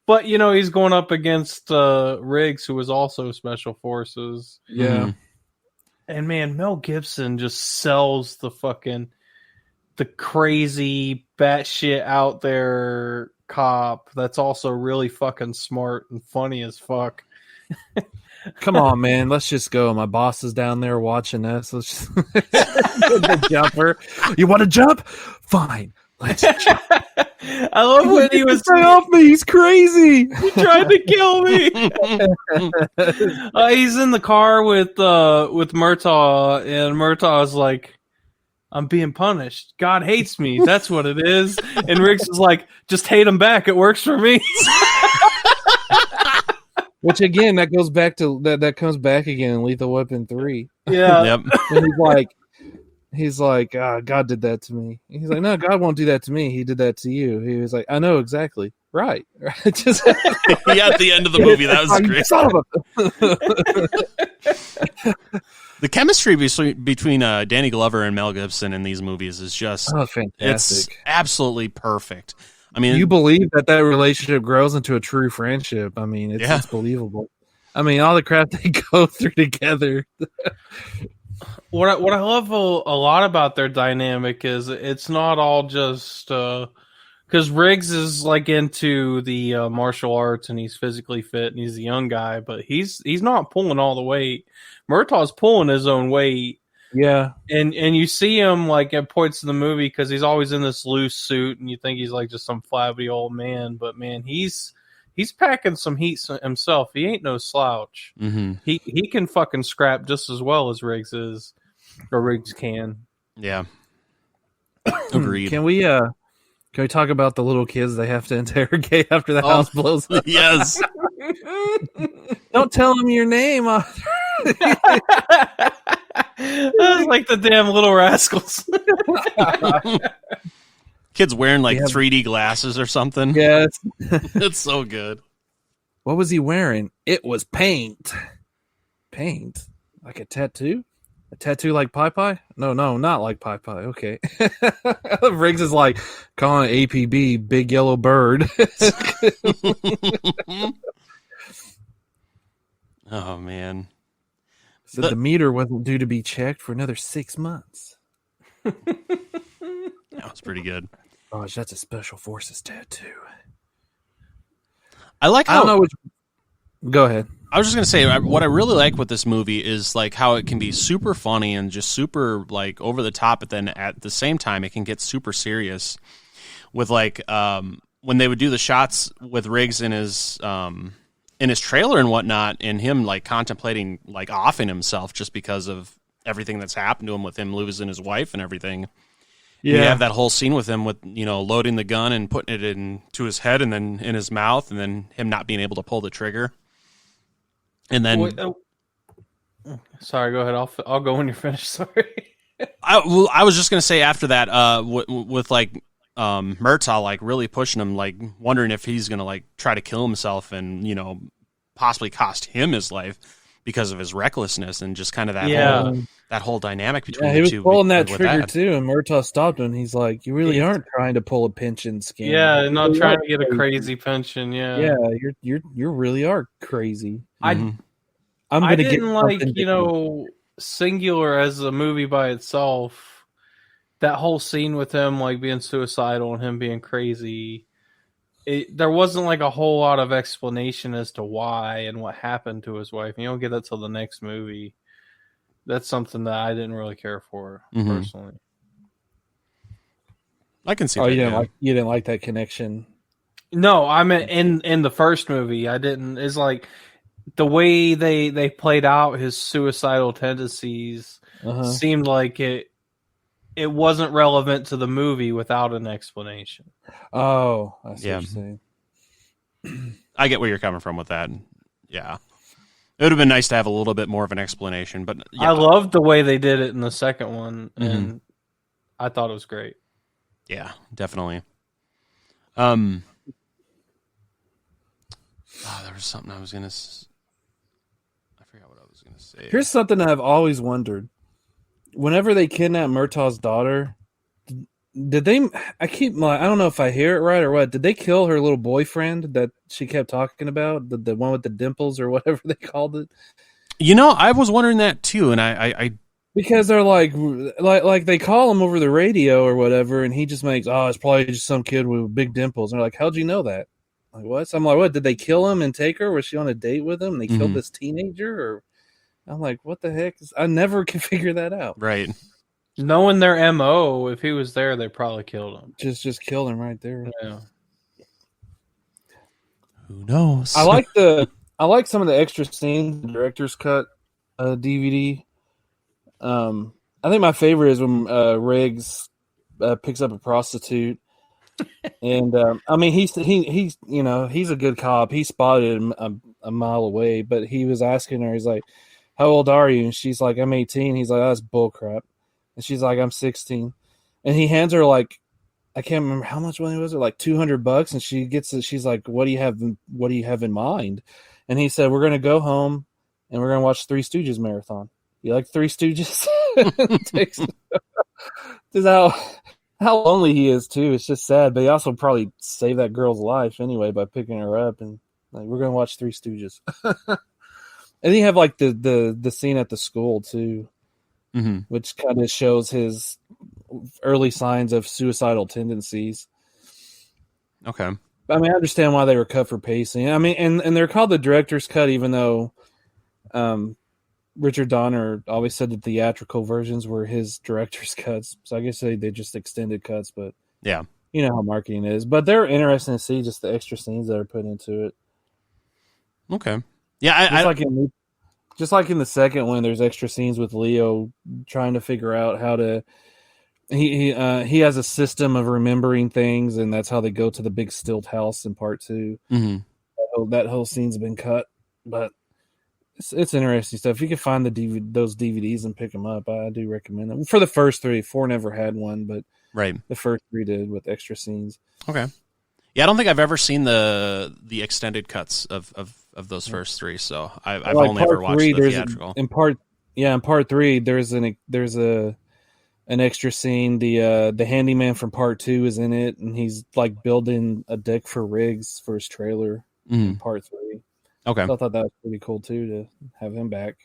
But he's going up against Riggs, who was also special forces. Yeah. Mm-hmm. And man, Mel Gibson just sells the crazy batshit out there cop that's also really fucking smart and funny as fuck. Come on, man. Let's just go. My boss is down there watching us. Let's just the jumper. You want to jump? Fine. Let's jump. I love when he was right off me. He's crazy. He tried to kill me. He's in the car with Murtaugh, and Murtaugh's like, I'm being punished. God hates me. That's what it is. And Riggs is like, just hate him back. It works for me. Which again, that goes back to that comes back again in Lethal Weapon 3. Yeah. Yep. And he's like, He's like, God did that to me. He's like, no, God won't do that to me. He did that to you. He was like, I know exactly. Right. Just Yeah, at the end of the movie, that was great. The chemistry between Danny Glover and Mel Gibson in these movies is just fantastic. It's absolutely perfect. I mean, you believe that relationship grows into a true friendship. I mean, it's believable. I mean, all the crap they go through together. What I love a lot about their dynamic is it's not all just because Riggs is like into the martial arts and he's physically fit and he's a young guy, but he's not pulling all the weight. Murtaugh's pulling his own weight. Yeah, and you see him like at points in the movie because he's always in this loose suit and you think he's like just some flabby old man, but man, he's packing some heat himself. He ain't no slouch. Mm-hmm. He can fucking scrap just as well as Riggs is, or Riggs can. Yeah. Agreed. Can we talk about the little kids they have to interrogate after the house blows up? Yes. Don't tell them your name. That was like the damn Little Rascals. Kids wearing like 3D glasses or something. Yes. It's so good. What was he wearing? It was paint. Paint? Like a tattoo? A tattoo like Pie Pie? No, not like Pie Pie. Okay. Riggs is like calling it APB, Big Yellow Bird. Oh, man. So the meter wasn't due to be checked for another 6 months. That was pretty good. Gosh, that's a Special Forces tattoo. I like how... I don't know which... Go ahead. I was just going to say, what I really like with this movie is like how it can be super funny and just super like over the top, but then at the same time, it can get super serious with like when they would do the shots with Riggs in his trailer and whatnot, and him like contemplating like offing himself just because of everything that's happened to him with him losing his wife and everything. Yeah. You have that whole scene with him with, loading the gun and putting it into his head and then in his mouth and then him not being able to pull the trigger. And then, sorry, go ahead. I'll go when you're finished. Sorry. I was just gonna say after that, with like Murtaugh like really pushing him, like wondering if he's gonna like try to kill himself and possibly cost him his life because of his recklessness and just kind of that whole dynamic between the two. He was pulling that trigger too, and Murtaugh stopped him. He's like, "You really aren't trying to pull a pension scheme. Yeah, not trying to get a crazy pension. Yeah, you really are crazy." I didn't like Singular as a movie by itself. That whole scene with him like being suicidal and him being crazy. There wasn't like a whole lot of explanation as to why and what happened to his wife. You don't get that till the next movie. That's something that I didn't really care for personally. I can see. Oh, you didn't like that connection? No, I mean in the first movie, I didn't. It's like the way they played out his suicidal tendencies seemed like it wasn't relevant to the movie without an explanation. Oh, I see what you're saying. I get where you're coming from with that. Yeah. It would have been nice to have a little bit more of an explanation, but yeah. I loved the way they did it in the second one, and I thought it was great. Yeah, definitely. There was something I was going to... I forgot what I was going to say. Here's something I've always wondered. Whenever they kidnap Murtaugh's daughter, did they... I don't know if I hear it right or what. Did they kill her little boyfriend that she kept talking about? The one with the dimples or whatever they called it? I was wondering that too, and I because they're like they call him over the radio or whatever, and he just makes, it's probably just some kid with big dimples. And they're like, how'd you know that? Like, what? So I'm like, what? Did they kill him and take her? Was she on a date with him? And they killed this teenager? Or I'm like, what the heck? I never can figure that out. Right. Knowing their MO, if he was there, they probably killed him. Just killed him right there. Yeah. Who knows? I like some of the extra scenes, the director's cut DVD. I think my favorite is when Riggs picks up a prostitute. And I mean, he's a good cop. He spotted him a mile away, but he was asking her, he's like, how old are you? And she's like, I'm 18. He's like, that's bullcrap. And she's like, I'm 16. And he hands her like, I can't remember how much money was it, like $200. And she gets it. She's like, what do you have in mind? And he said, we're going to go home and we're going to watch Three Stooges marathon. You like Three Stooges? Just how lonely he is too. It's just sad, but he also probably saved that girl's life anyway by picking her up and like, we're going to watch Three Stooges. And you have like the scene at the school too, which kind of shows his early signs of suicidal tendencies. Okay. I mean, I understand why they were cut for pacing. I mean, and they're called the director's cut, even though Richard Donner always said that theatrical versions were his director's cuts. So I guess they just extended cuts, but yeah, you know how marketing is. But they're interesting to see just the extra scenes that are put into it. Okay. Yeah, just like in the second one, there's extra scenes with Leo trying to figure out how to. He has a system of remembering things, and that's how they go to the big stilt house in part 2. Mm-hmm. That whole scene's been cut, but it's interesting stuff. If you can find those DVDs and pick them up, I do recommend them. For the first 3, 4 never had one, but right, the first 3 did with extra scenes. Okay. Yeah, I don't think I've ever seen the extended cuts of those first 3, so I've like only ever watched the theatrical. In part 3, there's an extra scene. The handyman from part 2 is in it, and he's like building a deck for Riggs for his trailer in part 3. Okay. So I thought that was pretty cool too to have him back.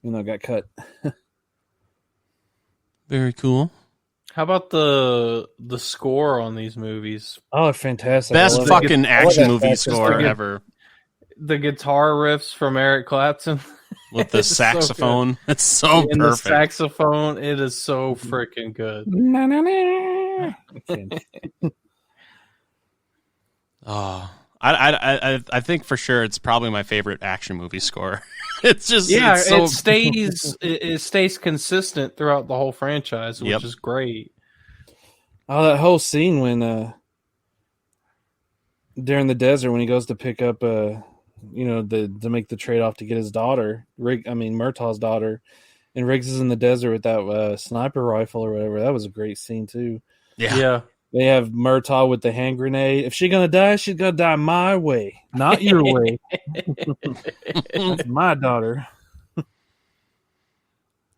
You know, got cut. Very cool. How about the score on these movies? Oh, fantastic! Best fucking action movie score ever. The guitar riffs from Eric Clapton with the saxophone. So it's so perfect. The saxophone, it is so freaking good. Oh, I think for sure it's probably my favorite action movie score. It's just it stays consistent throughout the whole franchise, which is great. Oh, that whole scene when during the desert when he goes to pick up to make the trade off to get his daughter, Murtaugh's daughter, and Riggs is in the desert with that sniper rifle or whatever. That was a great scene too. Yeah. They have Murtaugh with the hand grenade. If she's gonna die, she's gonna die my way, not your way. That's my daughter.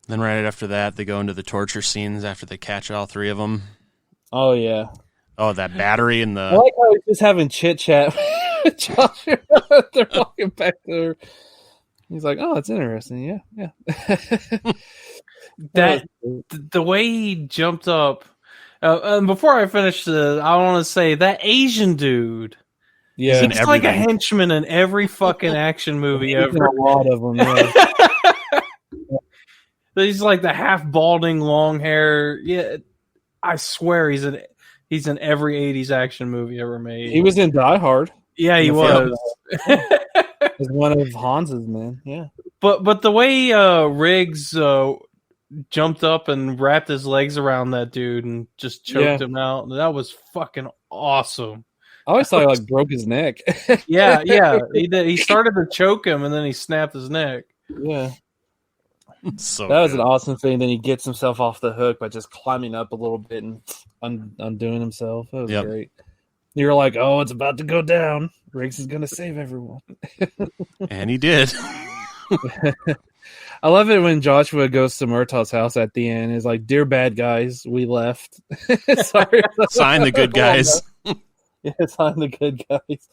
Then right after that, they go into the torture scenes after they catch all 3 of them. Oh yeah. Oh, that battery and the. I like how he's just having chit chat. Joshua, they're walking back there. He's like, "Oh, it's interesting." Yeah. The way he jumped up. Before I finish I want to say that Asian dude. Yeah, he's like a henchman in every fucking action movie ever. A lot of them. Yeah. He's like the half balding, long hair. Yeah, I swear he's in every 80s action movie ever made. He was in Die Hard. Yeah, he was. He's one of Hans's men. Yeah, but the way Riggs jumped up and wrapped his legs around that dude and just choked him out. That was fucking awesome. I always thought he like broke his neck. yeah, he did. He started to choke him and then he snapped his neck. Yeah. So that was an awesome thing. Then he gets himself off the hook by just climbing up a little bit and undoing himself. That was great. You're like, oh, it's about to go down. Riggs is going to save everyone. And he did. I love it when Joshua goes to Murtaugh's house at the end. It's like, dear bad guys, we left. Sorry. Sign the good guys. Yeah, sign the good guys.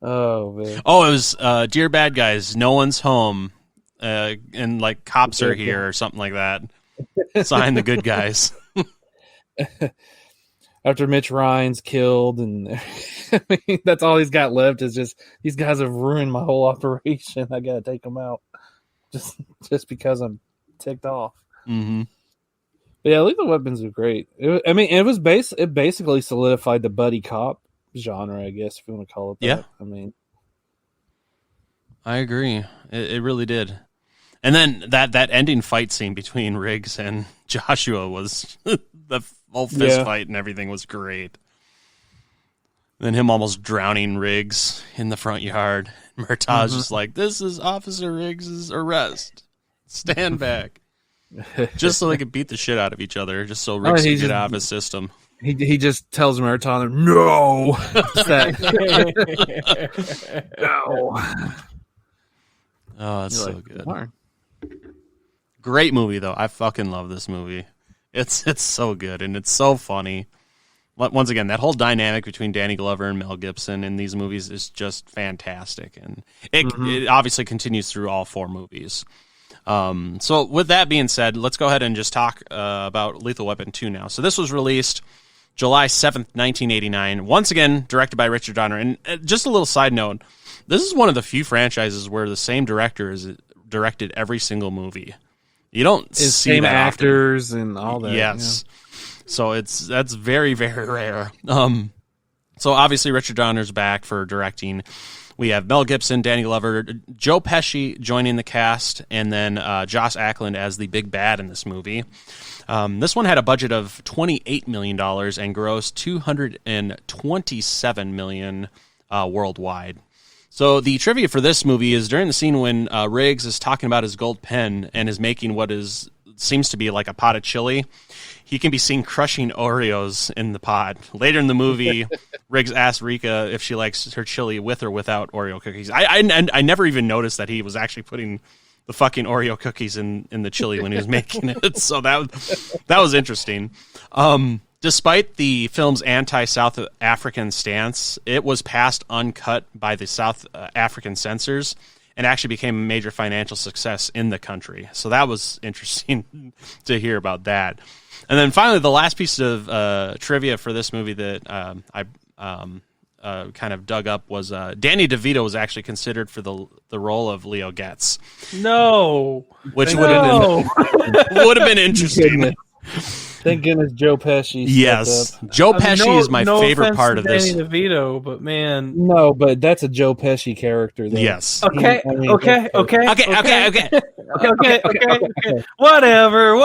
Oh, man. Oh, it was dear bad guys, no one's home. And like cops are here or something like that. Sign the good guys. After Mitch Ryan's killed, and I mean, that's all he's got left is just these guys have ruined my whole operation. I gotta take them out just because I'm ticked off. Mm-hmm. But yeah, Lethal Weapons are great. It basically solidified the buddy cop genre, I guess, if you want to call it that. Yeah. I mean, I agree. It really did. And then that ending fight scene between Riggs and Joshua was the whole fist fight and everything was great. Then him almost drowning Riggs in the front yard. Murtaugh's just like, this is Officer Riggs' arrest. Stand back. just so they could beat the shit out of each other, just so Riggs he could get just- out of his system. He just tells Murtaugh, no. No. Oh, it's You're so like, good. "Darn." Great movie though. I fucking love this movie. It's so good and it's so funny. Once again, that whole dynamic between Danny Glover and Mel Gibson in these movies is just fantastic, and it obviously continues through all 4 movies. So with that being said, let's go ahead and just talk about Lethal Weapon 2 now. So this was released July 7th, 1989. Once again, directed by Richard Donner. And just a little side note, this is one of the few franchises where the same director has directed every single movie. You don't see Same that often. actors and all that. Yes. So that's very, very rare. So obviously Richard Donner's back for directing. We have Mel Gibson, Danny Glover, Joe Pesci joining the cast, and then Josh Ackland as the big bad in this movie. This one had a budget of $28 million and grossed $227 million worldwide. So the trivia for this movie is during the scene when Riggs is talking about his gold pen and is making what seems to be like a pot of chili, he can be seen crushing Oreos in the pot. Later in the movie, Riggs asks Rika if she likes her chili with or without Oreo cookies. I never even noticed that he was actually putting the fucking Oreo cookies in the chili when he was making it. So that was interesting. Despite the film's anti-South African stance, it was passed uncut by the South African censors and actually became a major financial success in the country. So that was interesting to hear about that. And then finally, the last piece of trivia for this movie that I kind of dug up was Danny DeVito was actually considered for the role of Leo Getz, No. which No. would have been interesting. Thank goodness Joe Pesci. Yes, stepped up. Joe I mean, Pesci is my no favorite offense part to of this. Danny DeVito, but man. No, but that's a Joe Pesci character. Though. Yes. Okay, I mean, okay, that's- okay, Okay. okay. Whatever.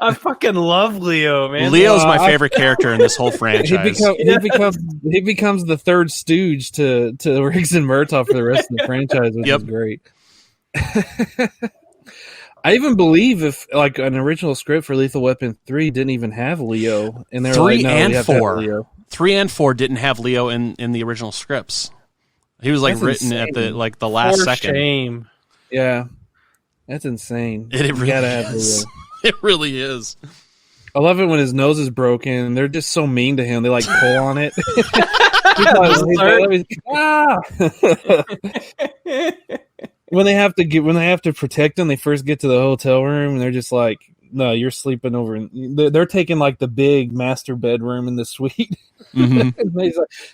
I fucking love Leo, man. Leo's my favorite character in this whole franchise. He becomes the third stooge to Riggs and Murtaugh for the rest of the franchise, which Yep. is great. I even believe if like an original script for Lethal Weapon 3 didn't even have Leo, and they were 3 like, no, and we have to have 4. Leo. 3 and 4 didn't have Leo in the original scripts. He was like That's written at insane. the last For second. shame. Yeah, that's insane. It You really gotta have is. Leo. It really is. I love it when his nose is broken. They're just so mean to him. They like pull on it. When they have to protect him, they first get to the hotel room and they're just like, "No, you're sleeping over." They're taking like the big master bedroom in the suite. Mhm. And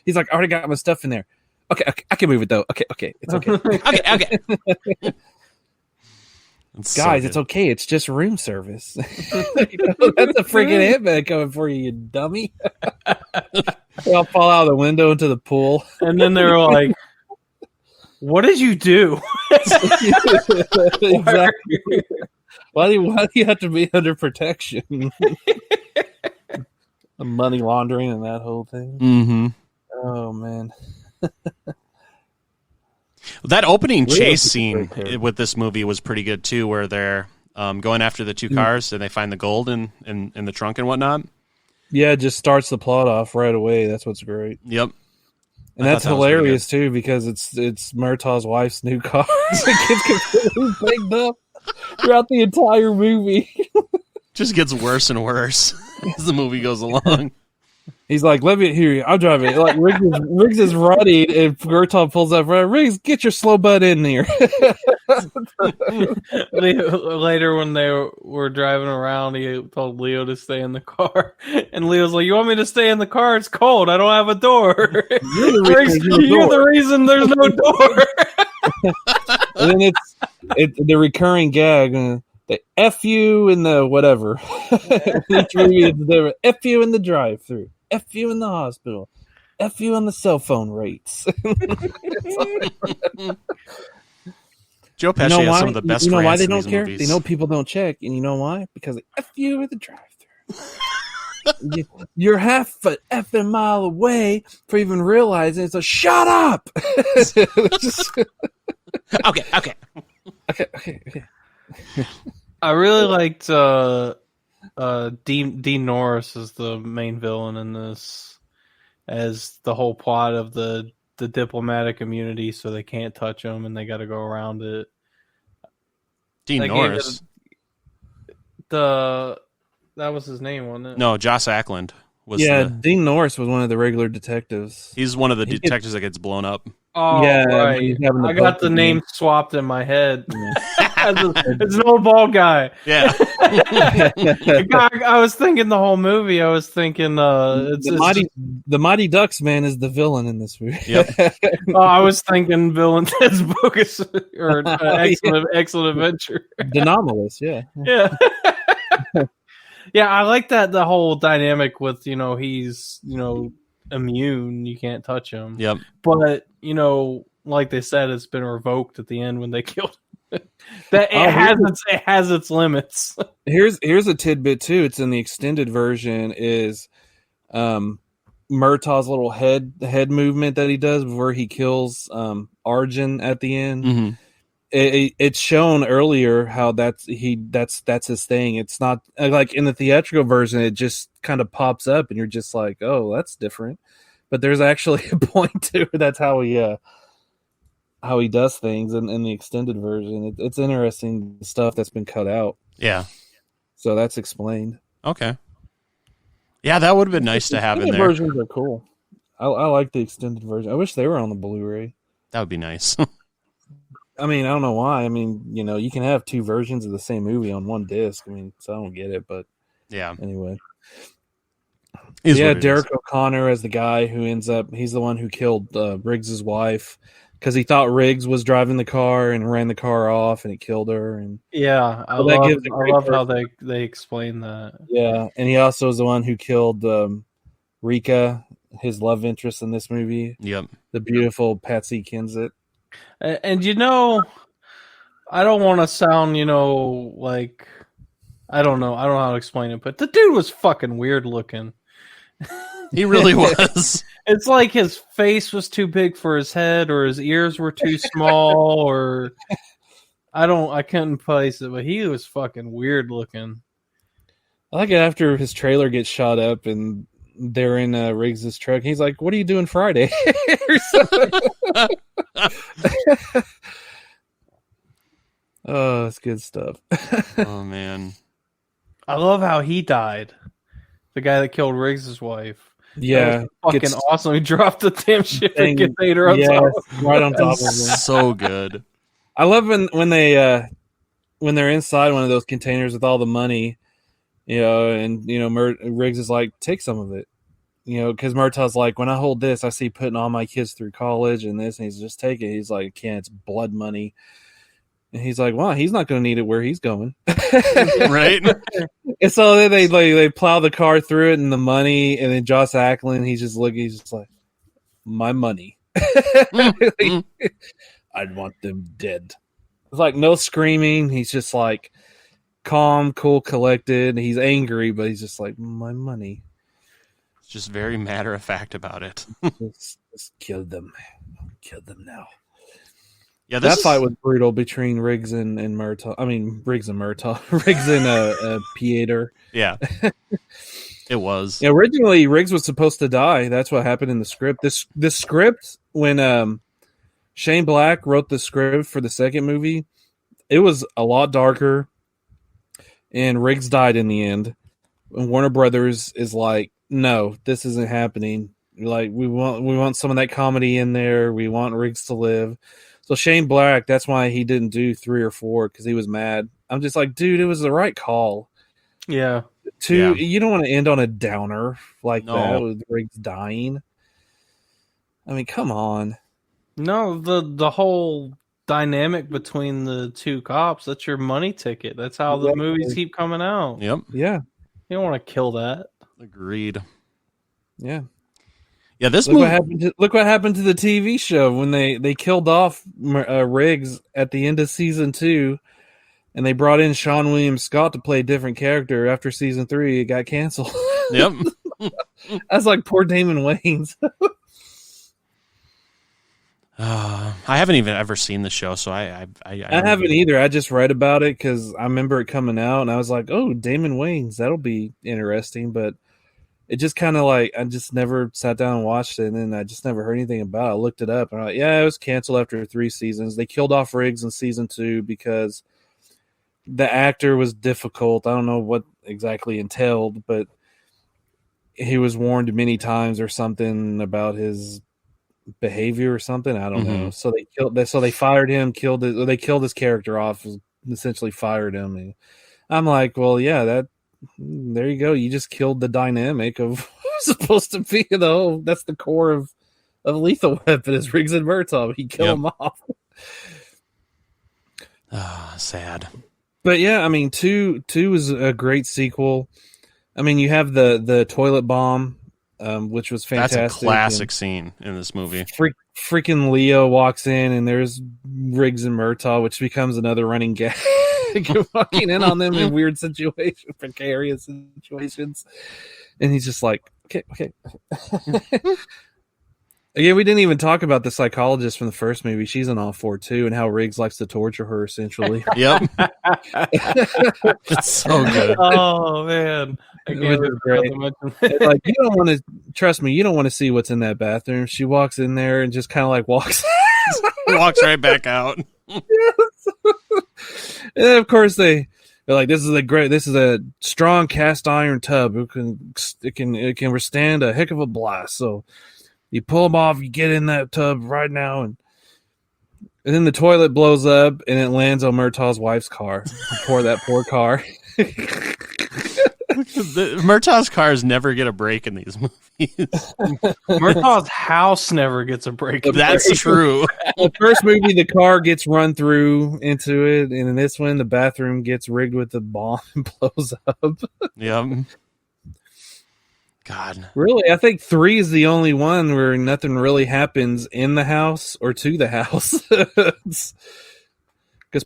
he's like, "I already got my stuff in there." Okay, I can move it though. Okay, it's okay. Okay. Guys, it's okay. It's just room service. That's a freaking hitman coming for you, you dummy. They all fall out of the window into the pool. And then they're like, "What did you do?" Exactly. Why do you have to be under protection? The money laundering and that whole thing. Mm-hmm. Oh man. That opening Leo's chase a scene great character. with this movie was pretty good too, where they're going after the two cars and they find the gold in the trunk and whatnot. Yeah, it just starts the plot off right away. That's what's great. Yep. And I that's thought that was pretty hilarious too, because it's Murtaugh's wife's new car. It gets completely picked up throughout the entire movie. Just gets worse and worse as the movie goes along. He's like, "Let me hear you. I'll drive it." Like Riggs is running, and Murtaugh pulls up. Riggs, get your slow butt in here. Later, when they were driving around, he told Leo to stay in the car, and Leo's like, "You want me to stay in the car? It's cold. I don't have a door." Riggs, you're the reason there's no door. And then it's the recurring gag. The F you in the whatever. Each movie is different. F you in the drive-through. F you in the hospital. F you on the cell phone rates. Joe Pesci has some of the best. You know why rants they in don't these care? movies. They know people don't check, and you know why? Because they F you at the drive-through. You're half an effing mile away for even realizing it's a shut up. Okay. Okay. I really liked Dean Norris as the main villain in this, as the whole plot of the diplomatic immunity, so they can't touch him and they got to go around it. Dean Norris. That was his name, wasn't it? No, Joss Ackland was. Dean Norris was one of the regular detectives. He's one of the detectives that gets blown up. Oh, Yeah, right. he's having the I got the poker name game. swapped in my head. It's an old bald guy. Yeah. I was thinking the whole movie. I was thinking The Mighty Ducks man is the villain in this movie. Yep. I was thinking Bill and Ted's Bogus or Excellent Adventure. Denomalous, yeah. Yeah. Yeah, I like that the whole dynamic with, he's, immune, you can't touch him. Yep. But, like they said, it's been revoked at the end when they killed him. That it has its limits. Here's a tidbit too. It's in the extended version is Murtaugh's little head movement that he does before he kills Arjun at the end. Mm-hmm. It's shown earlier how that's his thing. It's not like in the theatrical version, it just kind of pops up and you're just like, oh, that's different. But there's actually a point to it. That's how he does things in the extended version. It's interesting stuff that's been cut out. Yeah. So that's explained. Okay. Yeah, that would have been nice to have in there. Versions are cool. I like the extended version. I wish they were on the Blu-ray. That would be nice. I mean, I don't know why. I mean, you can have two versions of the same movie on one disc. I mean, so I don't get it, but yeah. Anyway. Is yeah, what it Derek is. O'Connor as the guy who he's the one who killed Riggs's wife because he thought Riggs was driving the car and ran the car off and it killed her. And Yeah, I love how they explain that. Yeah, and he also is the one who killed Rika, his love interest in this movie. Yep. The beautiful Patsy Kensit. And I don't want to sound, like I don't know how to explain it, but the dude was fucking weird looking. He really was. It's like his face was too big for his head, or his ears were too small, or I couldn't place it, but he was fucking weird looking. I like it after his trailer gets shot up and they're in Riggs's truck. He's like, "What are you doing Friday?" Or something. Oh, it's good stuff. Oh man, I love how he died. The guy that killed Riggs's wife. Yeah, fucking awesome. He dropped the damn shipping container on top. Right on top of him. So good. I love when they're inside one of those containers with all the money, and Riggs is like, take some of it, because Murtaugh's like, when I hold this, I see putting all my kids through college and this, and he's just take it. He's like, can't, it's blood money. And he's like, well, he's not going to need it where he's going. Right. And so they plow the car through it and the money, and then Joss Ackland, he's just like, my money. I'd want them dead. It's like no screaming. He's just like calm, cool, collected. He's angry, but he's just like, my money. It's just very matter of fact about it. Just kill them. Kill them now. Yeah, that fight was brutal between Riggs and Murtaugh. I mean, Riggs and Murtaugh. Riggs and Pieter. Yeah. It was. Originally, Riggs was supposed to die. That's what happened in the script. This script, when Shane Black wrote the script for the second movie, it was a lot darker, and Riggs died in the end. And Warner Brothers is like, no, this isn't happening. Like, we want some of that comedy in there. We want Riggs to live. So Shane Black, that's why he didn't do 3 or 4, because he was mad. I'm just like, dude, it was the right call. Yeah. You don't want to end on a downer like that with Riggs dying. I mean, come on. No, the whole dynamic between the two cops, that's your money ticket. That's how the movies keep coming out. Yep. Yeah. You don't want to kill that. Agreed. Yeah. Yeah, this look movie. Look what happened to the TV show when they killed off Riggs at the end of season 2, and they brought in Sean William Scott to play a different character. After season 3, it got canceled. Yep. That's like poor Damon Wayans. I haven't even ever seen the show, so I haven't either. I just read about it because I remember it coming out, and I was like, "Oh, Damon Wayans, that'll be interesting." But it just kind of like I just never sat down and watched it, and then I just never heard anything about it. I looked it up, and I'm like, "Yeah, it was canceled after 3 seasons." They killed off Riggs in season 2 because the actor was difficult. I don't know what exactly entailed, but he was warned many times or something about his behavior or something. I don't know. So they fired him, they killed his character off, essentially fired him. And I'm like, well, yeah, there you go. You just killed the dynamic of who's supposed to be that's the core of Lethal Weapon is Riggs and Murtaugh. He killed him off. Sad. But yeah, I mean, two is a great sequel. I mean, you have the toilet bomb, which was fantastic. That's a classic scene in this movie. Freaking Leo walks in, and there's Riggs and Murtaugh, which becomes another running gag. Walking in on them in weird situations, precarious situations, and he's just like, okay. Again, we didn't even talk about the psychologist from the first movie. She's in all 4 too, and how Riggs likes to torture her essentially. Yep, it's so good. Oh man, Which is great. Like, you don't want to trust me. You don't want to see what's in that bathroom. She walks in there and just kind of like walks right back out. And of course they're like, this is a strong cast iron tub who it can withstand a heck of a blast. So you pull them off, you get in that tub right now, and then the toilet blows up and it lands on Murtaugh's wife's car. That poor car. Murtaugh's cars never get a break in these movies. Murtaugh's house never gets a break. That's true. The first movie, the car gets run through into it, and in this one, the bathroom gets rigged with the bomb and blows up. Yep. God. Really, I think 3 is the only one where nothing really happens in the house or to the house. Because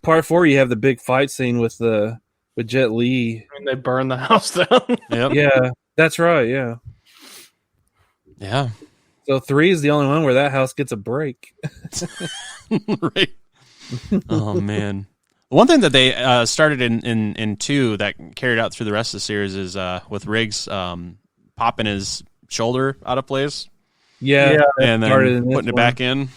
part 4, you have the big fight scene with Jet Li. And they burn the house down. Yep. Yeah, that's right. Yeah. Yeah. So 3 is the only one where that house gets a break. Right. Oh man. One thing that they started in 2 that carried out through the rest of the series is with Riggs popping his shoulder out of place. Yeah. And then putting it back in.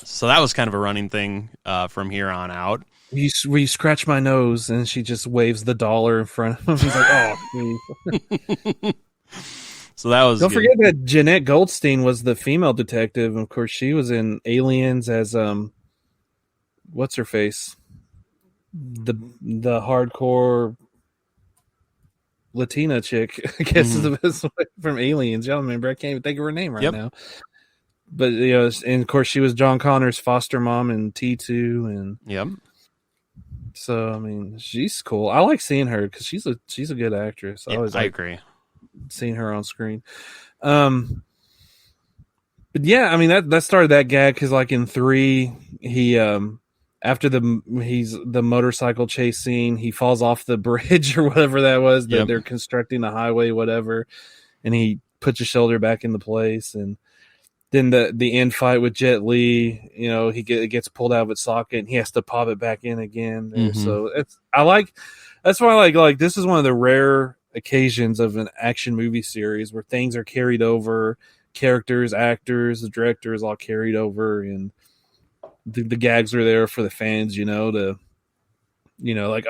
So that was kind of a running thing from here on out. You scratch my nose, and she just waves the dollar in front of him. He's like, oh. So that was. Don't forget that Jeanette Goldstein was the female detective. And of course, she was in Aliens as what's her face, the hardcore Latina chick. I guess is the best way from Aliens. Y'all remember? I can't even think of her name right now. But and of course, she was John Connor's foster mom in T2, and yep. So I mean, she's cool. I like seeing her because she's a good actress. I agree. Seeing her on screen. But yeah, I mean that started that gag because like in 3, he after the motorcycle chase scene, he falls off the bridge or whatever that was that they're constructing the highway, whatever, and he puts his shoulder back into place, and then the end fight with Jet Li, it gets pulled out of its socket and he has to pop it back in again. Mm-hmm. So that's why I like this is one of the rare occasions of an action movie series where things are carried over, characters, actors, the director is all carried over, and the gags are there for the fans, like,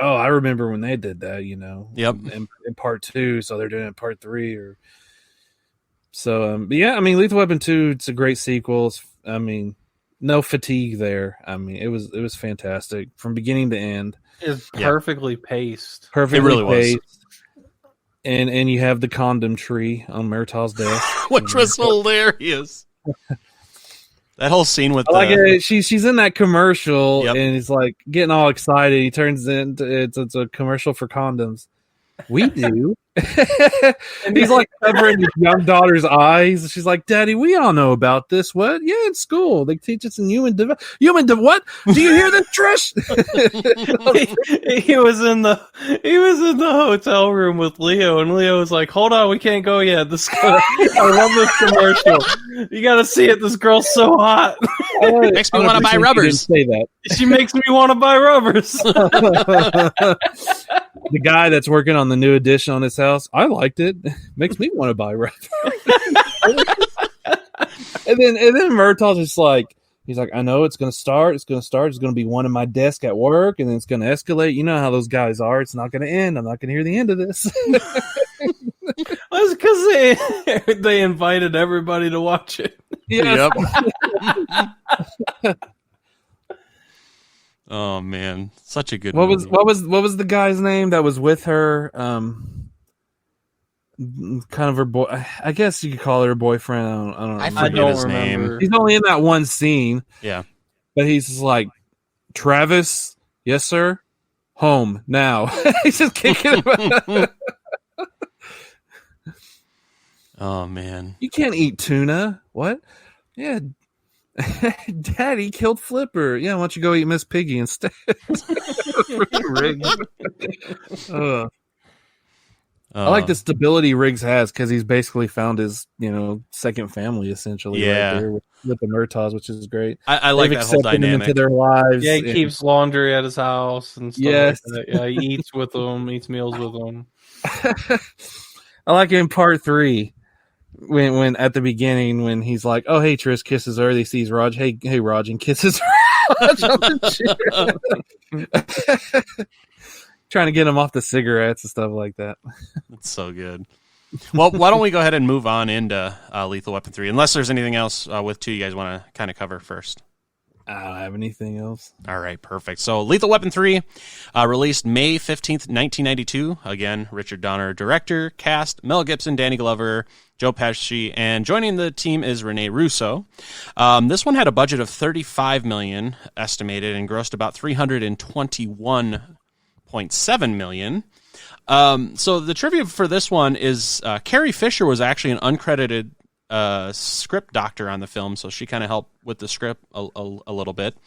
oh, I remember when they did that, Yep. In part 2, so they're doing it in part 3 or. So, but yeah, I mean, Lethal Weapon 2, it's a great sequel. I mean, no fatigue there. I mean, it was fantastic from beginning to end. It's perfectly paced. Perfectly it really paced. Was. And you have the condom tree on Murtaugh's desk. Which was hilarious. That whole scene with she's in that commercial and he's like getting all excited. He turns into it's a commercial for condoms. We do. And he's like covering his young daughter's eyes. She's like, Daddy, we all know about this. What? Yeah, in school. They teach us in what? Do you hear this, Trish? he was in the hotel room with Leo, and Leo was like, hold on, we can't go yet. I love this commercial. You gotta see it. This girl's so hot. Makes me want to buy rubbers. Say that. She makes me want to buy rubbers. The guy that's working on the new addition on his house, I liked it. Makes me want to buy rubbers. and then Murtaugh's just like, he's like, I know it's going to start. It's going to be one in my desk at work, and then it's going to escalate. You know how those guys are. It's not going to end. I'm not going to hear the end of this. That's because they invited everybody to watch it. Yep. Oh man, such a good movie. What was the guy's name that was with her? Kind of her boy. I guess you could call her her boyfriend. I forget his name. He's only in that one scene. Yeah, but he's just like, Travis, yes sir, home now. He's just kicking him. Oh man, you can't eat tuna. What? Yeah. Daddy killed Flipper. Yeah, why don't you go eat Miss Piggy instead? Riggs. I like the stability Riggs has because he's basically found his, second family essentially. Yeah, right there with the Murtaughs, which is great. I like that whole dynamic into their lives. Yeah, he keeps laundry at his house and stuff. Yes. Like that. Yeah, he eats with them, eats meals with them. I like in part 3. When at the beginning when he's like, oh hey Trish, kisses her, he sees Raj, hey Raj, and kisses Raj on the chair. Trying to get him off the cigarettes and stuff like that. That's so good. Well, why don't we go ahead and move on into Lethal Weapon 3, unless there's anything else with 2 you guys want to kind of cover first. I don't have anything else. All right, perfect. So Lethal Weapon 3 released May 15th, 1992. Again, Richard Donner, director, cast, Mel Gibson, Danny Glover, Joe Pesci, and joining the team is Rene Russo. This one had a budget of $35 million estimated and grossed about $321.7 million. So the trivia for this one is Carrie Fisher was actually an uncredited script doctor on the film, so she kind of helped with the script a little bit.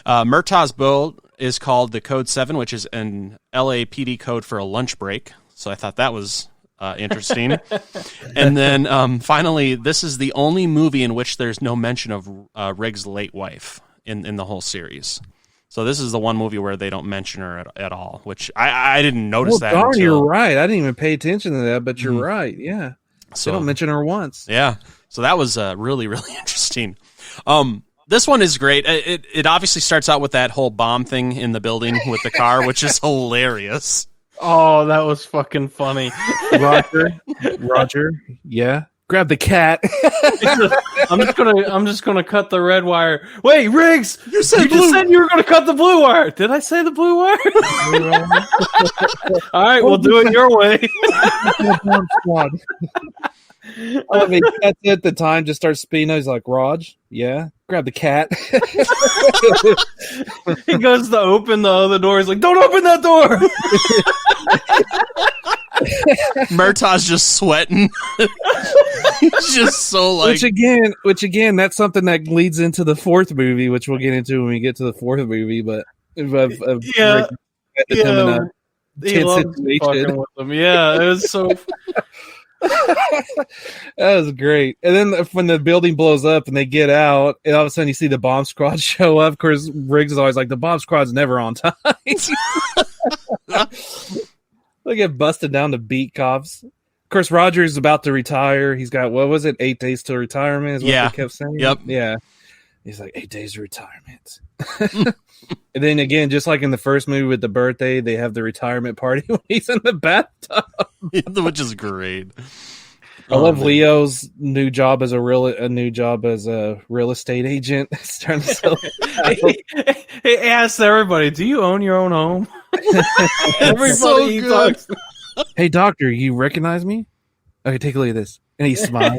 Murtaugh's boat is called the Code 7, which is an LAPD code for a lunch break. So I thought that was interesting. And then finally, this is the only movie in which there's no mention of Riggs' late wife in the whole series. So this is the one movie where they don't mention her at all, which I didn't notice that. Darn, you're right. I didn't even pay attention to that, but you're right. Yeah. So they don't mention her once. Yeah. So that was really, really interesting. This one is great. It obviously starts out with that whole bomb thing in the building with the car, which is hilarious. Oh, that was fucking funny. Roger, yeah. Grab the cat. I'm just gonna cut the red wire. Wait, Riggs, you just said you were gonna cut the blue wire. Did I say the blue wire? All right, we'll do it your way. I mean, that's at the time. Just starts speeding. He's like, Raj, yeah, grab the cat. He goes to open the other door. He's like, don't open that door. Murtaugh's just sweating. He's just so like. Which again, that's something that leads into the fourth movie, which we'll get into when we get to the fourth movie. But he loves fucking with them. Yeah, it was so. That was great. And then when the building blows up and they get out, and all of a sudden you see the bomb squad show up. Of course, Riggs is always like, the bomb squad's never on time. They get busted down to beat cops. Of course, Roger's about to retire. He's got, 8 days till retirement is what they kept saying? Yep. Yeah. He's like, 8 days of retirement. And then again, just like in the first movie with the birthday, they have the retirement party when he's in the bathtub. Which is great. I love Leo's new job as a real estate agent. He's trying to sell he asks everybody, "Do you own your own home?" Everybody so talks. Hey, doctor, you recognize me? Okay, take a look at this. And he smiles.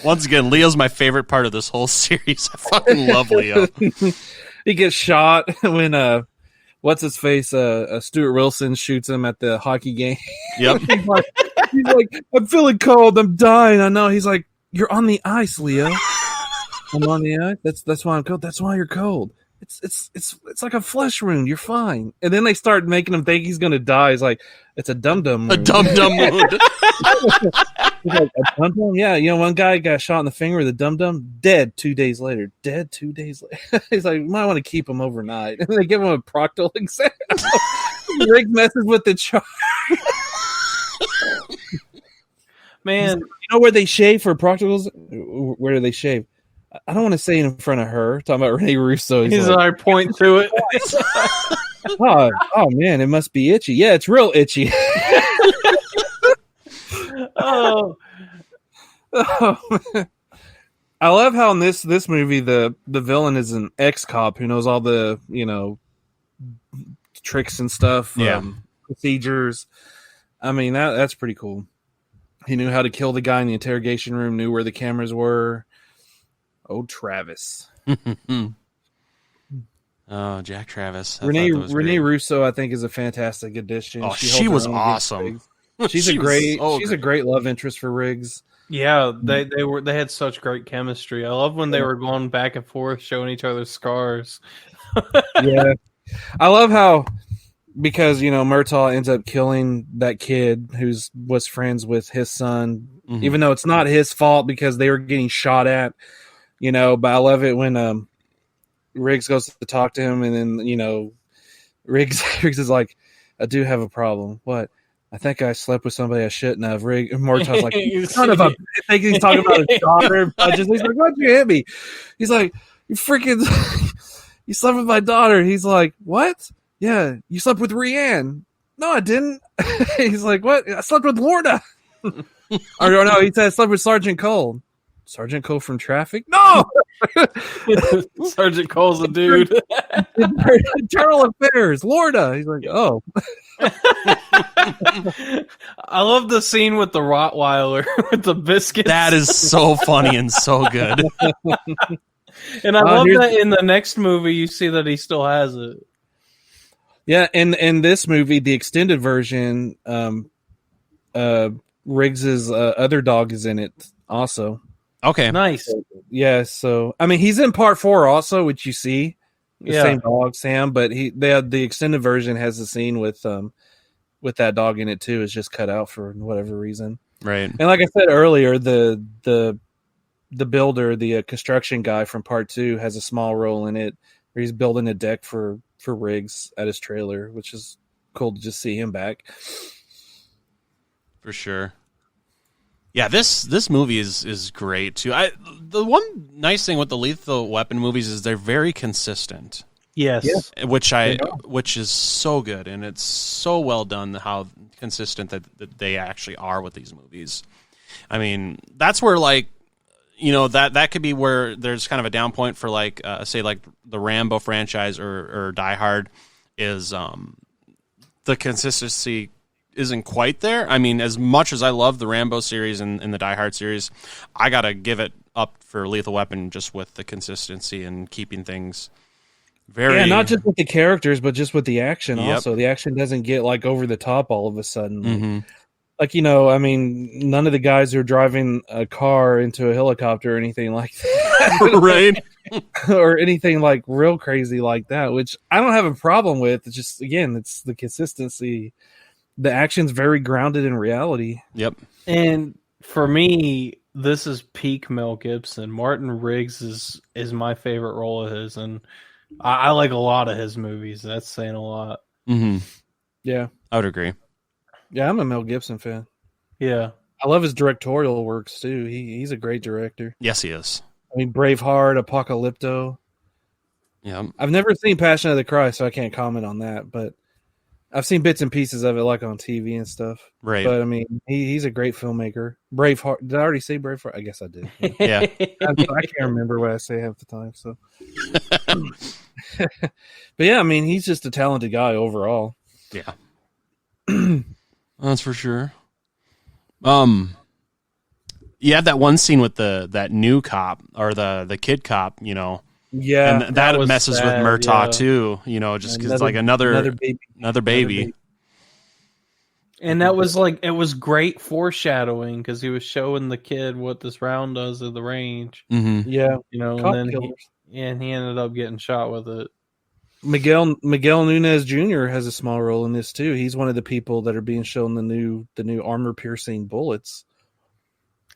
Once again, Leo's my favorite part of this whole series. I fucking love Leo. He gets shot when what's his face? Stuart Wilson shoots him at the hockey game. Yep. he's like, I'm feeling cold. I'm dying. I know. He's like, you're on the ice, Leo. I'm on the ice. That's why I'm cold. That's why you're cold. It's like a flesh wound. You're fine. And then they start making him think he's gonna die. He's like, it's a dum-dum wound. A dum-dum wound. He's like, a dum-dum? Yeah, one guy got shot in the finger with a dum-dum, dead 2 days later. Dead 2 days later. He's like, you might want to keep him overnight. And they give him a proctal exam. Rick messes with the chart. Man, you know where they shave for proctals? Where do they shave? I don't want to say it in front of her. Talking about Rene Russo. he's like, point to it. oh man, it must be itchy. Yeah, it's real itchy. Oh. I love how in this movie the villain is an ex-cop who knows all the tricks and stuff, procedures. I mean that's pretty cool. He knew how to kill the guy in the interrogation room, knew where the cameras were. Oh, Travis. Oh, Jack Travis. Rene Russo, I think, is a fantastic addition. Oh, she was awesome. She's a great love interest for Riggs. Yeah, they had such great chemistry. I love when they were going back and forth, showing each other's scars. Yeah, I love how because Murtaugh ends up killing that kid who was friends with his son, even though it's not his fault because they were getting shot at. But I love it when Riggs goes to talk to him, and then Riggs is like, "I do have a problem. What? I think I slept with somebody I shouldn't have." Murtaugh's like, "Son of a!" I think he's talking about his daughter. He's like, "Why'd you hit me?" He's like, "You freaking, you slept with my daughter." He's like, "What? Yeah, you slept with Rianne." No, I didn't. He's like, "What? I slept with Lorna." Or no, he said I slept with Sergeant Cole. Sergeant Cole from Traffic? No! Sergeant Cole's a dude. Internal Affairs, Lorna. He's like, oh. I love the scene with the Rottweiler with the biscuits. That is so funny and so good. And I love that in the next movie you see that he still has it. Yeah, and in this movie, the extended version, Riggs's other dog is in it also. Okay. Nice. Yeah, so I mean he's in part 4 also, which you see. The same dog, Sam, but the extended version has a scene with that dog in it too. It's just cut out for whatever reason. Right. And like I said earlier, the builder, the construction guy from part 2 has a small role in it where he's building a deck for Riggs at his trailer, which is cool to just see him back. For sure. Yeah, this movie is great too. The one nice thing with the Lethal Weapon movies is they're very consistent. Yes. Which is so good, and it's so well done how consistent that they actually are with these movies. I mean, that's where that could be where there's kind of a down point for say the Rambo franchise or Die Hard is the consistency isn't quite there. I mean, as much as I love the Rambo series and the Die Hard series, I gotta give it up for Lethal Weapon just with the consistency and keeping things very not just with the characters, but just with the action. Also, the action doesn't get over the top all of a sudden. I mean, none of the guys are driving a car into a helicopter or anything like that, right? Or anything real crazy like that, which I don't have a problem with. It's just it's the consistency. The action's very grounded in reality. Yep. And for me, this is peak Mel Gibson. Martin Riggs is my favorite role of his, and I like a lot of his movies. That's saying a lot. Mm-hmm. Yeah. I would agree. Yeah, I'm a Mel Gibson fan. Yeah. I love his directorial works, too. He's a great director. Yes, he is. I mean, Braveheart, Apocalypto. Yeah. I've never seen Passion of the Christ, so I can't comment on that, but I've seen bits and pieces of it, on TV and stuff. Right. But, I mean, he's a great filmmaker. Braveheart. Did I already say Braveheart? I guess I did. Yeah. I can't remember what I say half the time, so. But, yeah, I mean, he's just a talented guy overall. Yeah. That's for sure. You had that one scene with that new cop or the kid cop, Yeah, and that was messes sad, with Murtaugh yeah. too. Just because it's like another baby. And that was like, it was great foreshadowing because he was showing the kid what this round does at the range, Mm-hmm. Yeah, and then he ended up getting shot with it. Miguel Nunez Jr. has a small role in this too. He's one of the people that are being shown the new armor piercing bullets.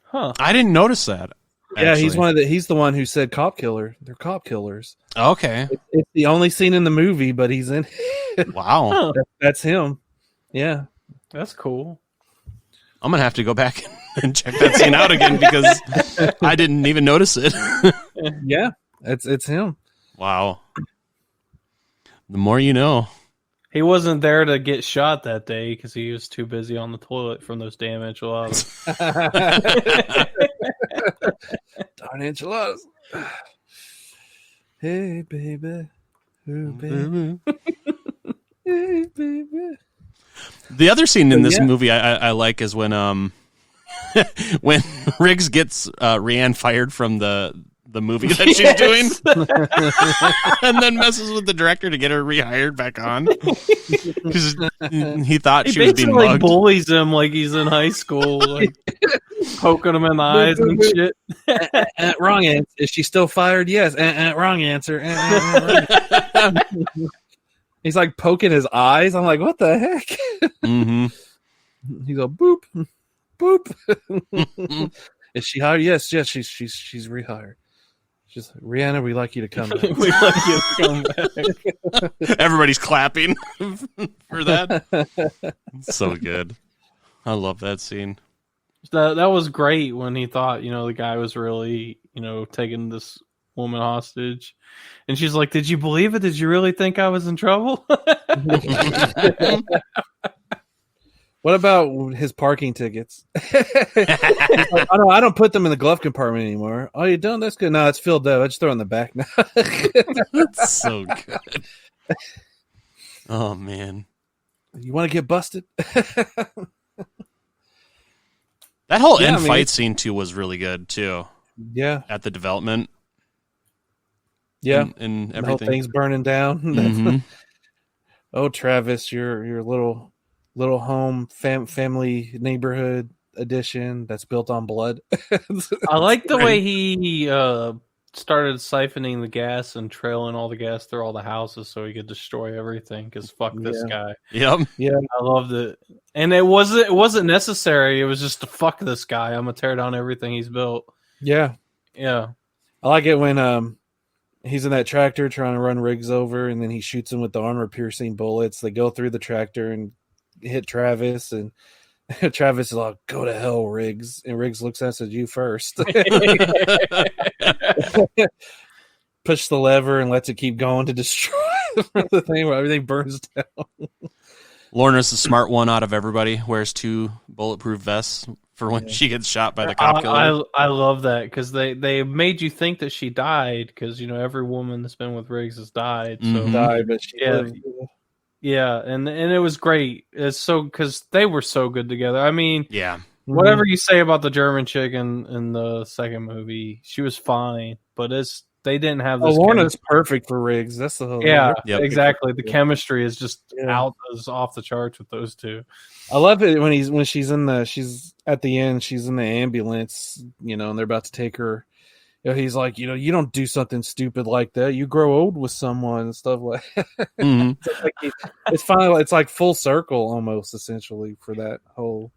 Huh. I didn't notice that. Yeah, he's actually. he's the one who said cop killer. They're cop killers. Okay. It's the only scene in the movie, but he's in. Wow. Huh. That's him. Yeah. That's cool. I'm gonna have to go back and check that scene out again because I didn't even notice it. Yeah. It's him. Wow. The more you know. He wasn't there to get shot that day because he was too busy on the toilet from those damn enchiladas. Darn enchiladas. Hey, baby. Ooh, baby. Hey, baby. The other scene in this Yeah. movie I like is when when Riggs gets Rianne fired from the movie that she's doing and then messes with the director to get her rehired back on because he thought she was being basically mugged. bullies him like he's in high school, like poking him in the eyes and shit. Wrong answer. Is she still fired? Yes. Wrong answer. He's like poking his eyes. I'm like, what the heck? Mm-hmm. He's like, boop, boop. Is she hired? Yes, she's rehired. She's like, Rihanna, we'd like you to come back. We like you to come back. Everybody's clapping for that. It's so good. I love that scene. That was great when he thought, the guy was really, taking this woman hostage. And she's like, did you believe it? Did you really think I was in trouble? What about his parking tickets? Like, I don't put them in the glove compartment anymore. Oh, you don't? That's good. No, it's filled up. I just throw it in the back now. That's so good. Oh man. You want to get busted? That whole Yeah, end I mean, fight scene too was really good too. Yeah. At the development. Yeah. And The whole everything. thing's burning down. Mhm. Oh, Travis, your little home family neighborhood edition that's built on blood. I like the way he started siphoning the gas and trailing all the gas through all the houses so he could destroy everything because fuck this guy. Yep. Yeah. I loved it. And it wasn't necessary. It was just to fuck this guy. I'm gonna tear down everything he's built. Yeah. Yeah. I like it when he's in that tractor trying to run Riggs over, and then he shoots him with the armor-piercing bullets. They go through the tractor and hit Travis, and Travis is like, "Go to hell, Riggs." And Riggs looks at us as you first. Push the lever and lets it keep going to destroy the thing where everything burns down. Lorna's the smart one out of everybody. Wears 2 bulletproof vests for when she gets shot by the cop killer. I love that because they made you think that she died because every woman that's been with Riggs has died. So Mhm. Die, but she lived. yeah, and it was great. It's so because they were so good together. I mean, Yeah. whatever you say about the German chick in the second movie, she was fine, but they didn't have this. Lorna's perfect for Riggs. That's the whole. Yeah, Yep. exactly. The chemistry is just Yeah. off the charts with those two. I love it when she's at the end, she's in the ambulance, and they're about to take her. He's like, you don't do something stupid like that. You grow old with someone and stuff like. Mhm. It's finally, it's like full circle almost, essentially, for that whole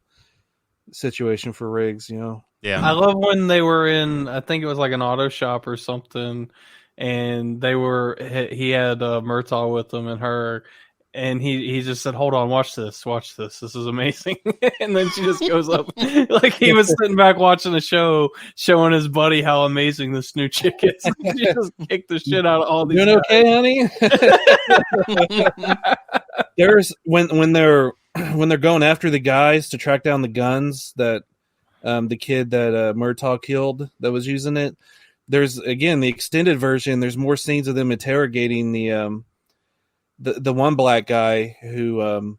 situation for Riggs. Yeah. I love when they were in, I think it was like an auto shop or something, and he had Murtaugh with him and her, and he just said, "Hold on, watch this, this is amazing." And then she just goes up like he was sitting back watching a show, showing his buddy how amazing this new chick is. She just kicked the shit out of all these. Doing guys. okay, honey? There's when they're going after the guys to track down the guns that the kid that Murtaugh killed that was using it. There's again the extended version. There's more scenes of them interrogating the one black guy who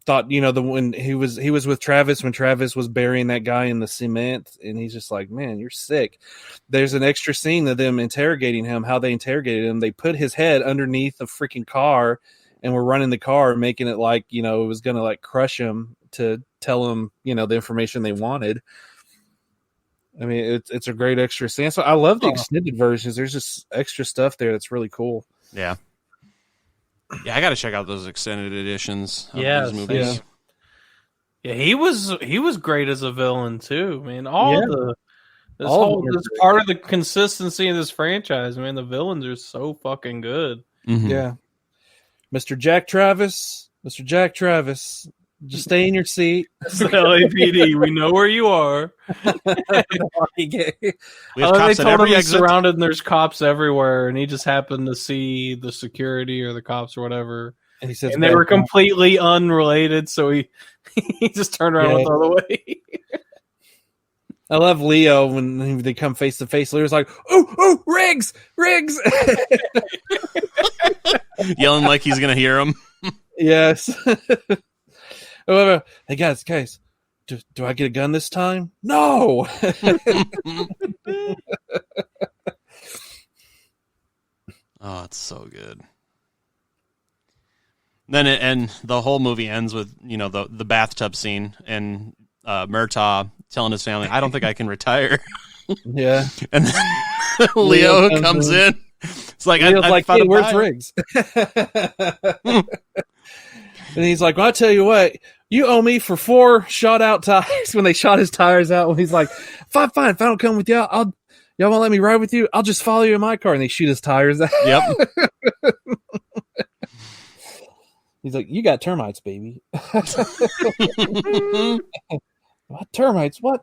thought, when he was with Travis when Travis was burying that guy in the cement, and he's just like, man, you're sick. There's an extra scene of them interrogating him. How they interrogated him, they put his head underneath a freaking car and were running the car, making it like, it was gonna like crush him to tell him, the information they wanted. I mean, it's a great extra scene. So I love the extended versions. There's just extra stuff there that's really cool. Yeah. Yeah, I got to check out those extended editions of Yes, these movies. Yeah, he was great as a villain too, man. This part of the consistency of this franchise, man. The villains are so fucking good. Mm-hmm. Yeah. Mr. Jack Travis, just stay in your seat. LAPD, we know where you are. We have They cops at told him every he's exit. surrounded and there's cops everywhere, and he just happened to see the security or the cops or whatever. And he says, And they were completely unrelated, so he just turned around and went the other way. I love Leo when they come face to face. Leo's like, "Oh, Riggs!" Yelling like he's going to hear him. Yes. However, hey guys, do I get a gun this time? No. Oh, it's so good. Then the whole movie ends with, the bathtub scene and Murtaugh telling his family, I don't think I can retire. Yeah. And then Leo comes in. It's like, Leo's I like, found hey, a where's buyer. Riggs? And he's like, well, I'll tell you what, you owe me for 4 shot out tires. When they shot his tires out, he's like, fine, if I don't come with y'all won't let me ride with you, I'll just follow you in my car. And they shoot his tires out. Yep. He's like, you got termites, baby. What termites? What?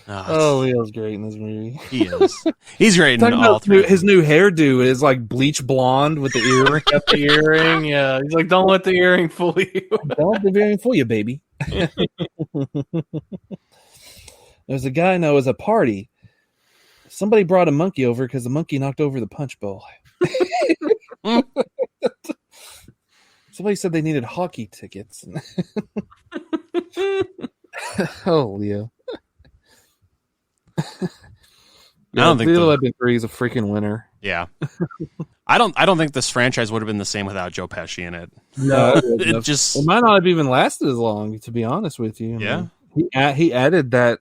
Oh, Leo's great in this movie. He is. He's great in Talking all about three. his new hairdo is like bleach blonde with the earring. Got the earring, yeah. He's like, don't let the earring fool you. Don't be earring fool you, baby. There's a guy I know at a party. Somebody brought a monkey over because the monkey knocked over the punch bowl. Somebody said they needed hockey tickets. Oh, Leo. I don't think Leo the- Weapon 3 is a freaking winner. Yeah. I don't think this franchise would have been the same without Joe Pesci in it. No, It might not have even lasted as long, to be honest with you. Yeah. He added that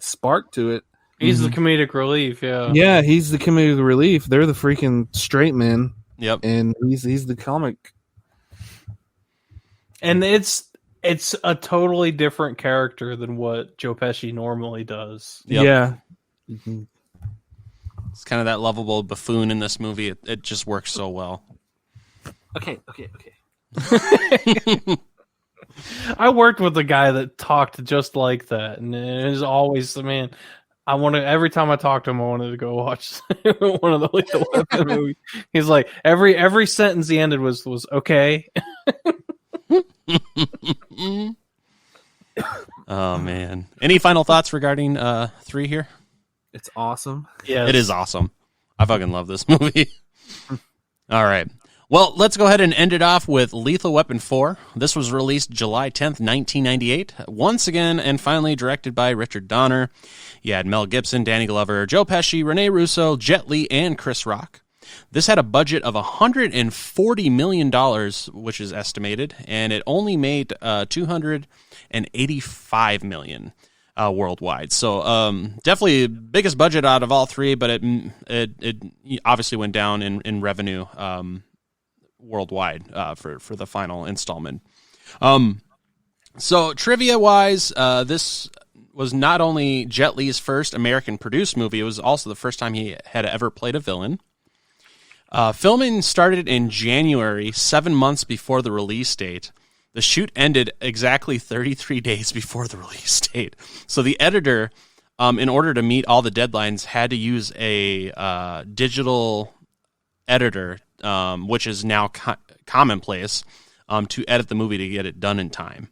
spark to it. He's the comedic relief, yeah. Yeah, he's the comedic relief. They're the freaking straight men, Yep. and he's the comic. And it's a totally different character than what Joe Pesci normally does. Yep. Yeah. It's kind of that lovable buffoon in this movie. It just works so well. Okay. I worked with a guy that talked just like that, and it was always the man. Every time I talked to him, I wanted to go watch one of the Lethal Weapon movies. He's like, every sentence he ended was okay. Oh man! Any final thoughts regarding 3 here? It's awesome. Yeah, It is awesome. I fucking love this movie. All right. Well, let's go ahead and end it off with Lethal Weapon 4. This was released July 10th, 1998. Once again and finally directed by Richard Donner. You had Mel Gibson, Danny Glover, Joe Pesci, Rene Russo, Jet Li, and Chris Rock. This had a budget of $140 million, which is estimated, and it only made $285 million worldwide. So definitely biggest budget out of all 3, but it obviously went down in revenue worldwide for the final installment. So trivia-wise, this was not only Jet Li's first American-produced movie, it was also the first time he had ever played a villain. Filming started in January, 7 months before the release date. The shoot ended exactly 33 days before the release date. So the editor, in order to meet all the deadlines, had to use a digital editor, which is now commonplace, to edit the movie to get it done in time.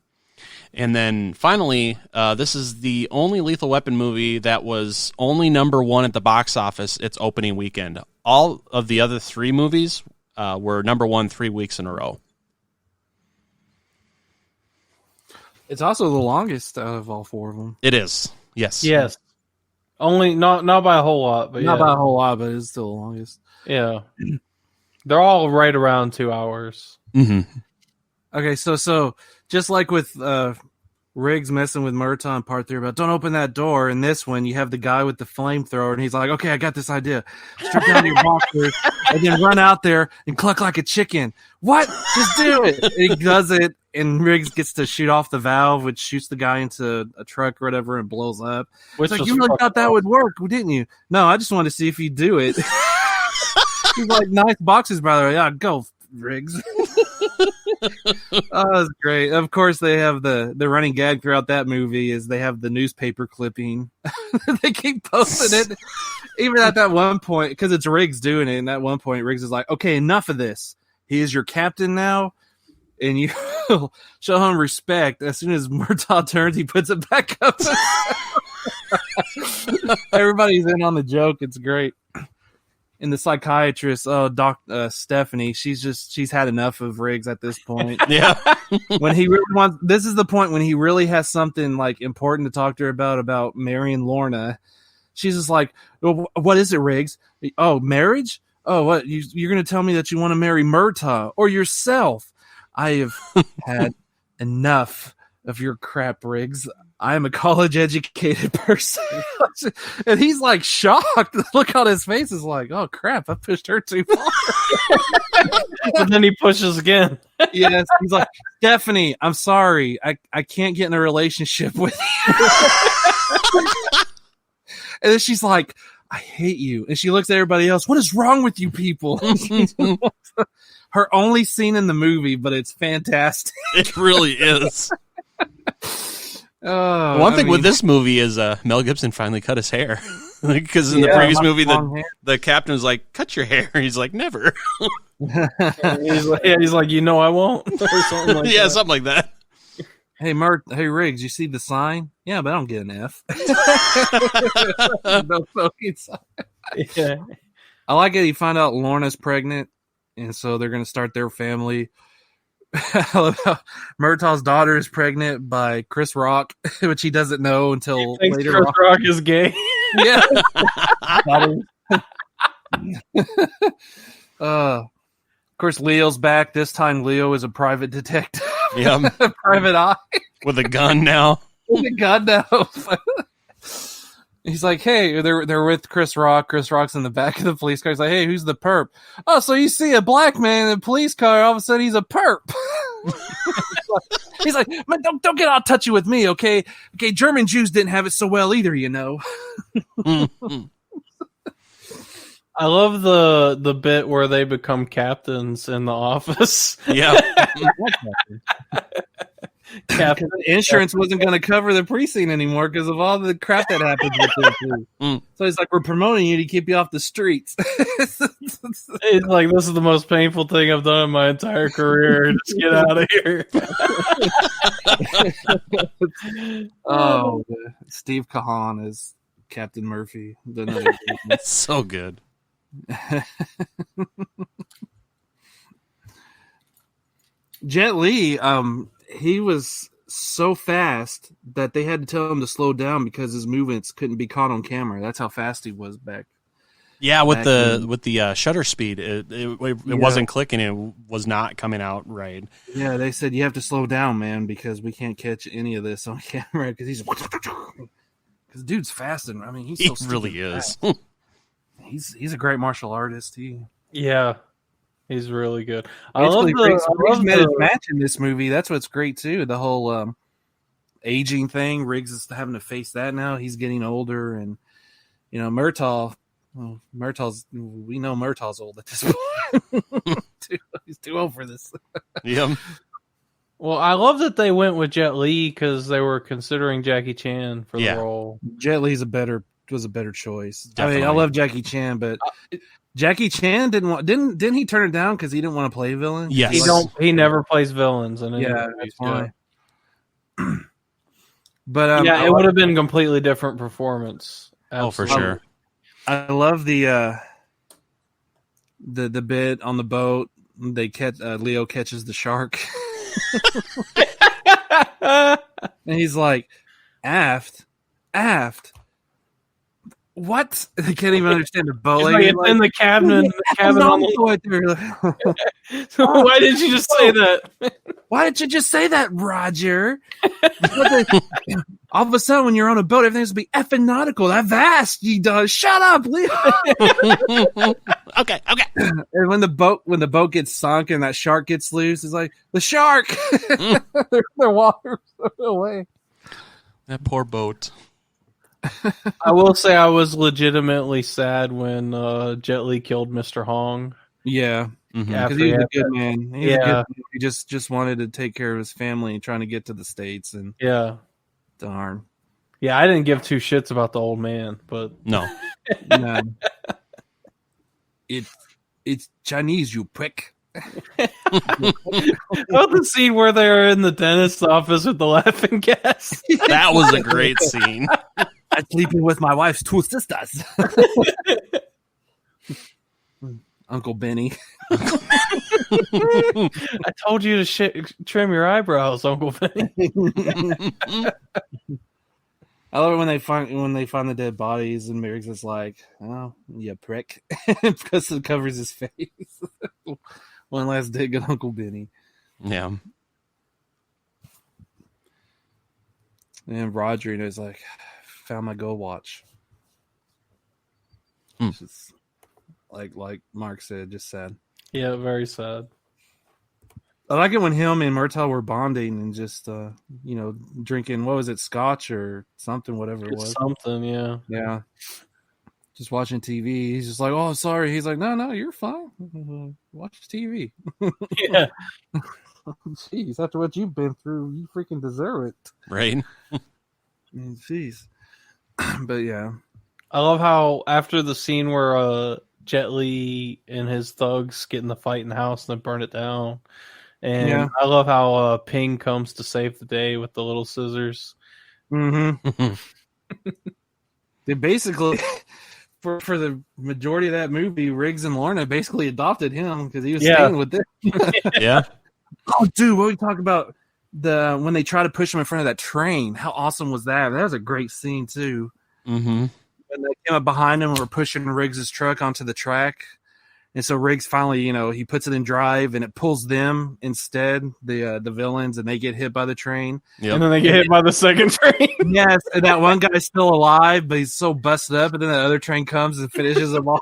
And then finally, this is the only Lethal Weapon movie that was only number 1 at the box office its opening weekend. All of the other 3 movies were number 1 3 weeks in a row. It's also the longest out of all four of them. It is. Yes. Yes. Only not by a whole lot, but Not yeah. by a whole lot, but it's still the longest. Yeah. They're all right around 2 hours. Mm-hmm. Okay, so just like with Riggs messing with Murtaugh in part 3 about don't open that door, in this one you have the guy with the flamethrower and he's like, okay, I got this idea. Strip down your boxers and then run out there and cluck like a chicken. What? Just do it. And he does it, and Riggs gets to shoot off the valve, which shoots the guy into a truck or whatever and blows up. Which It's like, was you really fucking thought that awesome. would work, didn't you? No, I just wanted to see if you do it. He's like, nice boxes, by the way. Yeah, go, Riggs. Oh, that's great. Of course, they have the running gag throughout that movie is they have the newspaper clipping. They keep posting it. Even at that one point, because it's Riggs doing it, and at one point, Riggs is like, okay, enough of this. He is your captain now, and you show him respect. As soon as Murtaugh turns, he puts it back up. Everybody's in on the joke. It's great. And the psychiatrist, Stephanie, she's had enough of Riggs at this point. Yeah. When he really wants, this is the point when he really has something like important to talk to her about marrying Lorna. She's just like, well, what is it, Riggs? Oh, marriage? Oh, what? You're going to tell me that you want to marry Murtaugh or yourself? I have had enough of your crap, Riggs. I am a college-educated person. And he's like shocked. Look on his face is like, oh, crap, I pushed her too far. But then he pushes again. Yes, he's like, Stephanie, I'm sorry. I can't get in a relationship with you. And then she's like, I hate you. And she looks at everybody else. What is wrong with you people? Her only scene in the movie, but it's fantastic. It really is. Oh, One thing with this movie is Mel Gibson finally cut his hair. Because in the previous movie, the captain was like, cut your hair. He's like, never. He's like, you know I won't. Or something like Yeah, that. something like that. Hey, Riggs, you see the sign? Yeah, but I don't get an F. No fucking sign. Yeah. I like it. You find out Lorna's pregnant, and so they're going to start their family. I love how Murtaugh's daughter is pregnant by Chris Rock, which he doesn't know until Thinks later Chris on. Rock is gay. Yeah. Of course, Leo's back. This time, Leo is a private detective. Yeah. Private eye. With a gun now. With a gun now. He's like, hey, they're with Chris Rock. Chris Rock's in the back of the police car. He's like, hey, who's the perp? Oh, so you see a black man in a police car, all of a sudden he's a perp. He's like, man, don't get all touchy with me, okay? Okay, German Jews didn't have it so well either, you know. I love the bit where they become captains in the office. Yeah. Captain. Insurance wasn't going to cover the precinct anymore because of all the crap that happens with it. Mm. So he's like, we're promoting you to keep you off the streets. It's like, this is the most painful thing I've done in my entire career. Just get out of here. Oh, Steve Kahan is Captain Murphy. It's so good. Jet Li, he was so fast that they had to tell him to slow down because his movements couldn't be caught on camera. That's how fast he was back. Yeah, with Back the shutter speed, it wasn't clicking. It was not coming out right. Yeah, they said you have to slow down, man, because we can't catch any of this on camera because because dude's fast and I mean he's so He really is. fast. He's a great martial artist. Yeah. He's really good. Riggs met his match in this movie. That's what's great too. The whole aging thing. Riggs is having to face that now. He's getting older, and you know Murtaugh. Well, we know Murtaugh's old at this point. He's too old for this. Yeah. Well, I love that they went with Jet Li because they were considering Jackie Chan for the role. Jet Li's was a better choice. Definitely. I mean, I love Jackie Chan, but Jackie Chan didn't he turn it down because he didn't want to play a villain? Yes. He never plays villains in any Yeah, movies. that's why. But Yeah, it would have been a completely different performance. Oh, for Absolutely. sure. I love the bit on the boat. They Leo catches the shark. And he's like, aft. What? They can't even understand the boat. He's like, it's in the cabin. On the... Why didn't you just say that? Why didn't you just say that, Roger? All of a sudden, when you're on a boat, everything's going to be effing nautical. That vast, you does. Shut up, Leo. Okay. And when the boat gets sunk and that shark gets loose, it's like, the shark! They're walking away. That poor boat. I will say I was legitimately sad when Jet Li killed Mr. Hong. Yeah. Because he was a good man. He just wanted to take care of his family, trying to get to the States. And darn. Yeah, I didn't give two shits about the old man, but no. It's Chinese, you prick. About the scene where they're in the dentist's office with the laughing gas. That was a great scene. I'm sleeping with my wife's two sisters. Uncle Benny. I told you to trim your eyebrows, Uncle Benny. I love it when they find the dead bodies and Riggs is like, "Oh, you prick," because it covers his face. One last dig at Uncle Benny. Yeah. And Roger, is like, found my gold watch. Just like Mark said, just sad. Yeah, very sad. I like it when him and Murtaugh were bonding and just drinking, what was it, scotch or something, whatever it was. Something, yeah. Yeah. Just watching TV. He's just like, "Oh, sorry." He's like, No, you're fine. Watch TV. Yeah. Jeez, after what you've been through, you freaking deserve it. Right. Jeez. But yeah. I love how after the scene where Jet Li and his thugs get in the fight in the house and then burn it down. And I love how Ping comes to save the day with the little scissors. Mm-hmm. They basically, for the majority of that movie, Riggs and Lorna basically adopted him because he was staying with them. Yeah. Oh, dude, what we talk about when they try to push him in front of that train? How awesome was that? That was a great scene too. Mm-hmm. When they came up behind him and were pushing Riggs's truck onto the track. And so Riggs finally, he puts it in drive and it pulls them instead, the villains, and they get hit by the train. Yep. And then they get hit by the second train. Yes, and that one guy's still alive, but he's so busted up, and then that other train comes and finishes him off.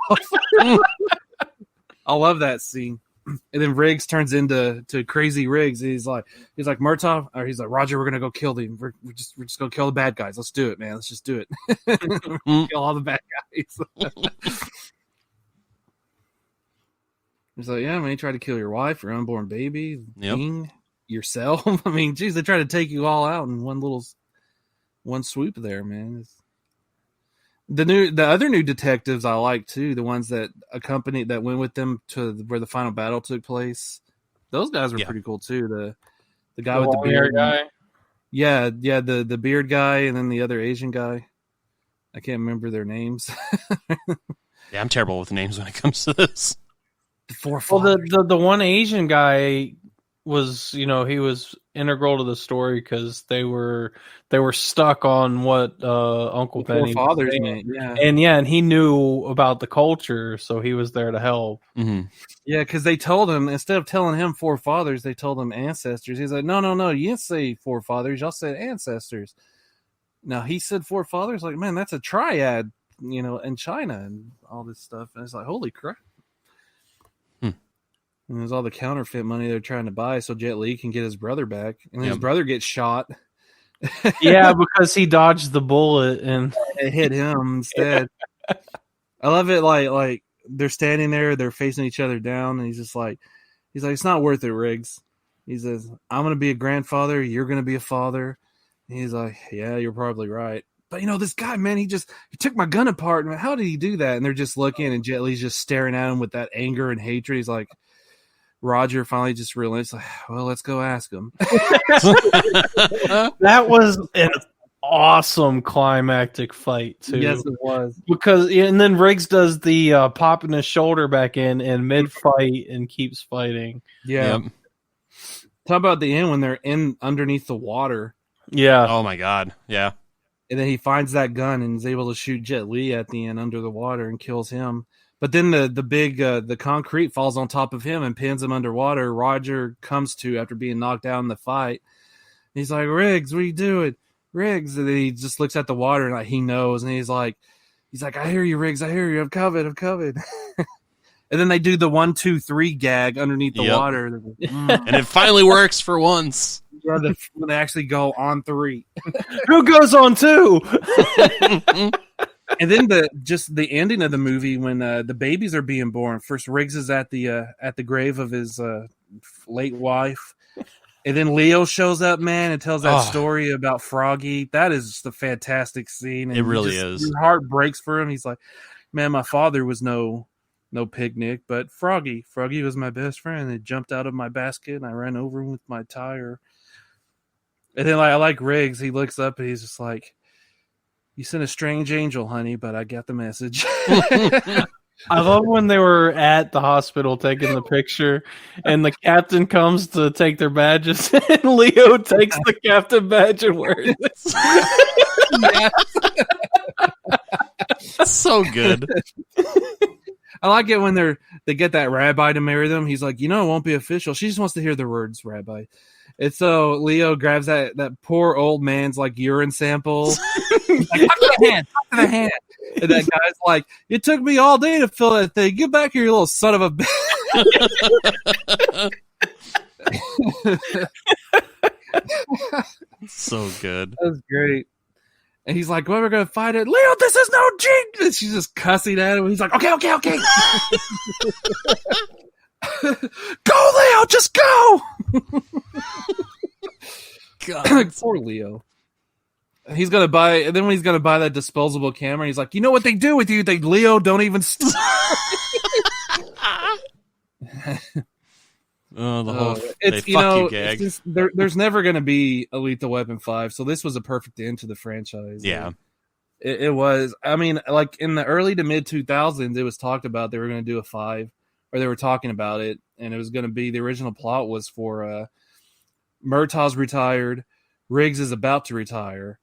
I love that scene. And then Riggs turns into crazy Riggs. He's like Murtaugh, or he's like, "Roger, we're gonna go kill them. We're just gonna kill the bad guys. Let's do it, man. Let's just do it. Kill all the bad guys." He's like, "Yeah, man, you tried to kill your wife, your unborn baby, yourself. I mean, geez, they try to take you all out in one swoop there, man." The other new detectives I like too, the ones that went with them to where the final battle took place. Those guys were pretty cool too. The guy with the beard guy. Yeah, the beard guy and then the other Asian guy. I can't remember their names. Yeah, I'm terrible with names when it comes to this. Well, the one Asian guy was, he was integral to the story because they were stuck on what Uncle Benny Four Fathers meant, yeah. And he knew about the culture, so he was there to help. Mm-hmm. Yeah, because they told him, instead of telling him forefathers, they told him ancestors. He's like, no, you didn't say forefathers, y'all said ancestors. Now he said forefathers, like, man, that's a triad, in China and all this stuff. And it's like, holy crap. And there's all the counterfeit money they're trying to buy so Jet Li can get his brother back. And his brother gets shot. Yeah, because he dodged the bullet and it hit him instead. I love it. Like they're standing there, they're facing each other down, and he's like, it's not worth it, Riggs. He says, "I'm going to be a grandfather. You're going to be a father." And he's like, "Yeah, you're probably right. But this guy, man, he took my gun apart. And how did he do that?" And they're just looking, and Jet Li's just staring at him with that anger and hatred. He's like, Roger finally just realized, like, well, let's go ask him. That was an awesome climactic fight, too. Yes, it was. And then Riggs does the popping his shoulder back in mid-fight and keeps fighting. Yeah. Yep. Talk about the end when they're underneath the water Yeah. Oh my god. Yeah. And then he finds that gun and is able to shoot Jet Li at the end under the water and kills him. But then the concrete falls on top of him and pins him underwater. Roger comes to after being knocked out in the fight. He's like, Riggs, what are you doing? Riggs. And then he just looks at the water and like he knows. And he's like, I hear you, Riggs. I hear you. I'm coming. And then they do the 1, 2, 3 gag underneath the water. And it finally works for once. When they actually go on 3. Who goes on 2? And then the ending of the movie when the babies are being born. First, Riggs is at the grave of his late wife, and then Leo shows up, man, and tells that story about Froggy. That is just a fantastic scene. And it really is. Your heart breaks for him. He's like, man, my father was no picnic, but Froggy was my best friend. He jumped out of my basket, and I ran over him with my tire. And then I like Riggs. He looks up and he's just like, you sent a strange angel, honey, but I got the message. I love when they were at the hospital taking the picture and the captain comes to take their badges and Leo takes the captain badge and wears it. That's so good. I like it when they get that rabbi to marry them. He's like, it won't be official. She just wants to hear the words, rabbi. And so Leo grabs that poor old man's like urine sample. He's like, talk to the hand. And that guy's like, it took me all day to fill that thing. Get back here, you little son of a bitch. So good. That was great. And he's like, well, we're going to fight it. Leo, this is no cheat. And she's just cussing at him. He's like, okay. Go, Leo, just go. God, poor Leo. He's gonna buy, and then when he's gonna buy that disposable camera, he's like, you know what they do with you? Leo, don't even. The whole it's you gag. It's just, there's never gonna be a Lethal Weapon 5, so this was a perfect end to the franchise. Yeah, it was. I mean, like in the early to mid 2000s, it was talked about they were gonna do a 5, or they were talking about it, and it was gonna be the original plot was for Murtaugh's retired, Riggs is about to retire.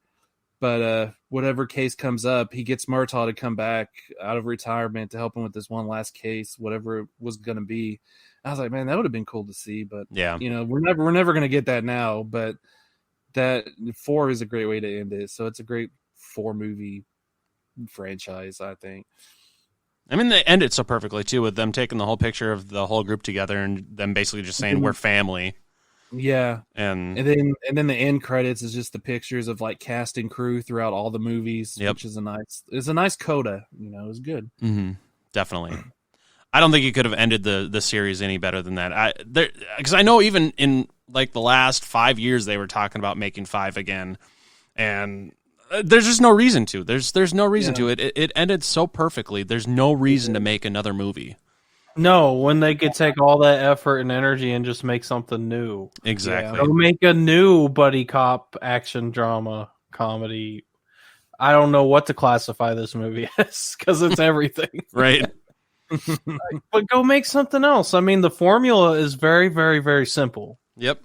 But whatever case comes up, he gets Murtaugh to come back out of retirement to help him with this one last case, whatever it was going to be. I was like, man, that would have been cool to see. But yeah, we're never going to get that now. But that 4 is a great way to end it. So it's a great 4 movie franchise, I think. I mean, they end it so perfectly too, with them taking the whole picture of the whole group together and them basically just saying we're family. Yeah, and then the end credits is just the pictures of like cast and crew throughout all the movies, which is a nice coda. It was good. Mm-hmm. Definitely. I don't think you could have ended the series any better than that. Because I know even in like the last 5 years they were talking about making 5 again, and there's just no reason to. There's no reason to. It ended so perfectly. There's no reason to make another movie. No, when they could take all that effort and energy and just make something new. Exactly. Or make a new buddy cop action drama comedy. I don't know what to classify this movie as because it's everything. Right. But go make something else. I mean, the formula is very, very, very simple. Yep.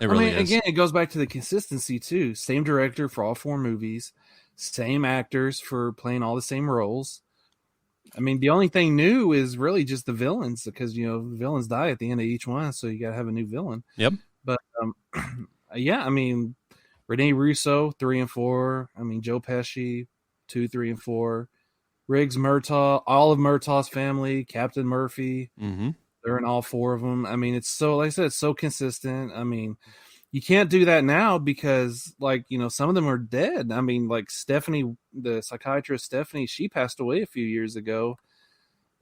It really is. Again, it goes back to the consistency too. Same director for all 4 movies, same actors for playing all the same roles. I mean, the only thing new is really just the villains because, villains die at the end of each one. So you got to have a new villain. Yep. But, yeah, I mean, Rene Russo, 3 and 4. I mean, Joe Pesci, 2, 3, and 4. Riggs, Murtaugh, all of Murtaugh's family, Captain Murphy. Mm-hmm. They're in all 4 of them. I mean, it's so, like I said, it's so consistent. I mean, you can't do that now because, some of them are dead. I mean, like Stephanie, the psychiatrist Stephanie, she passed away a few years ago.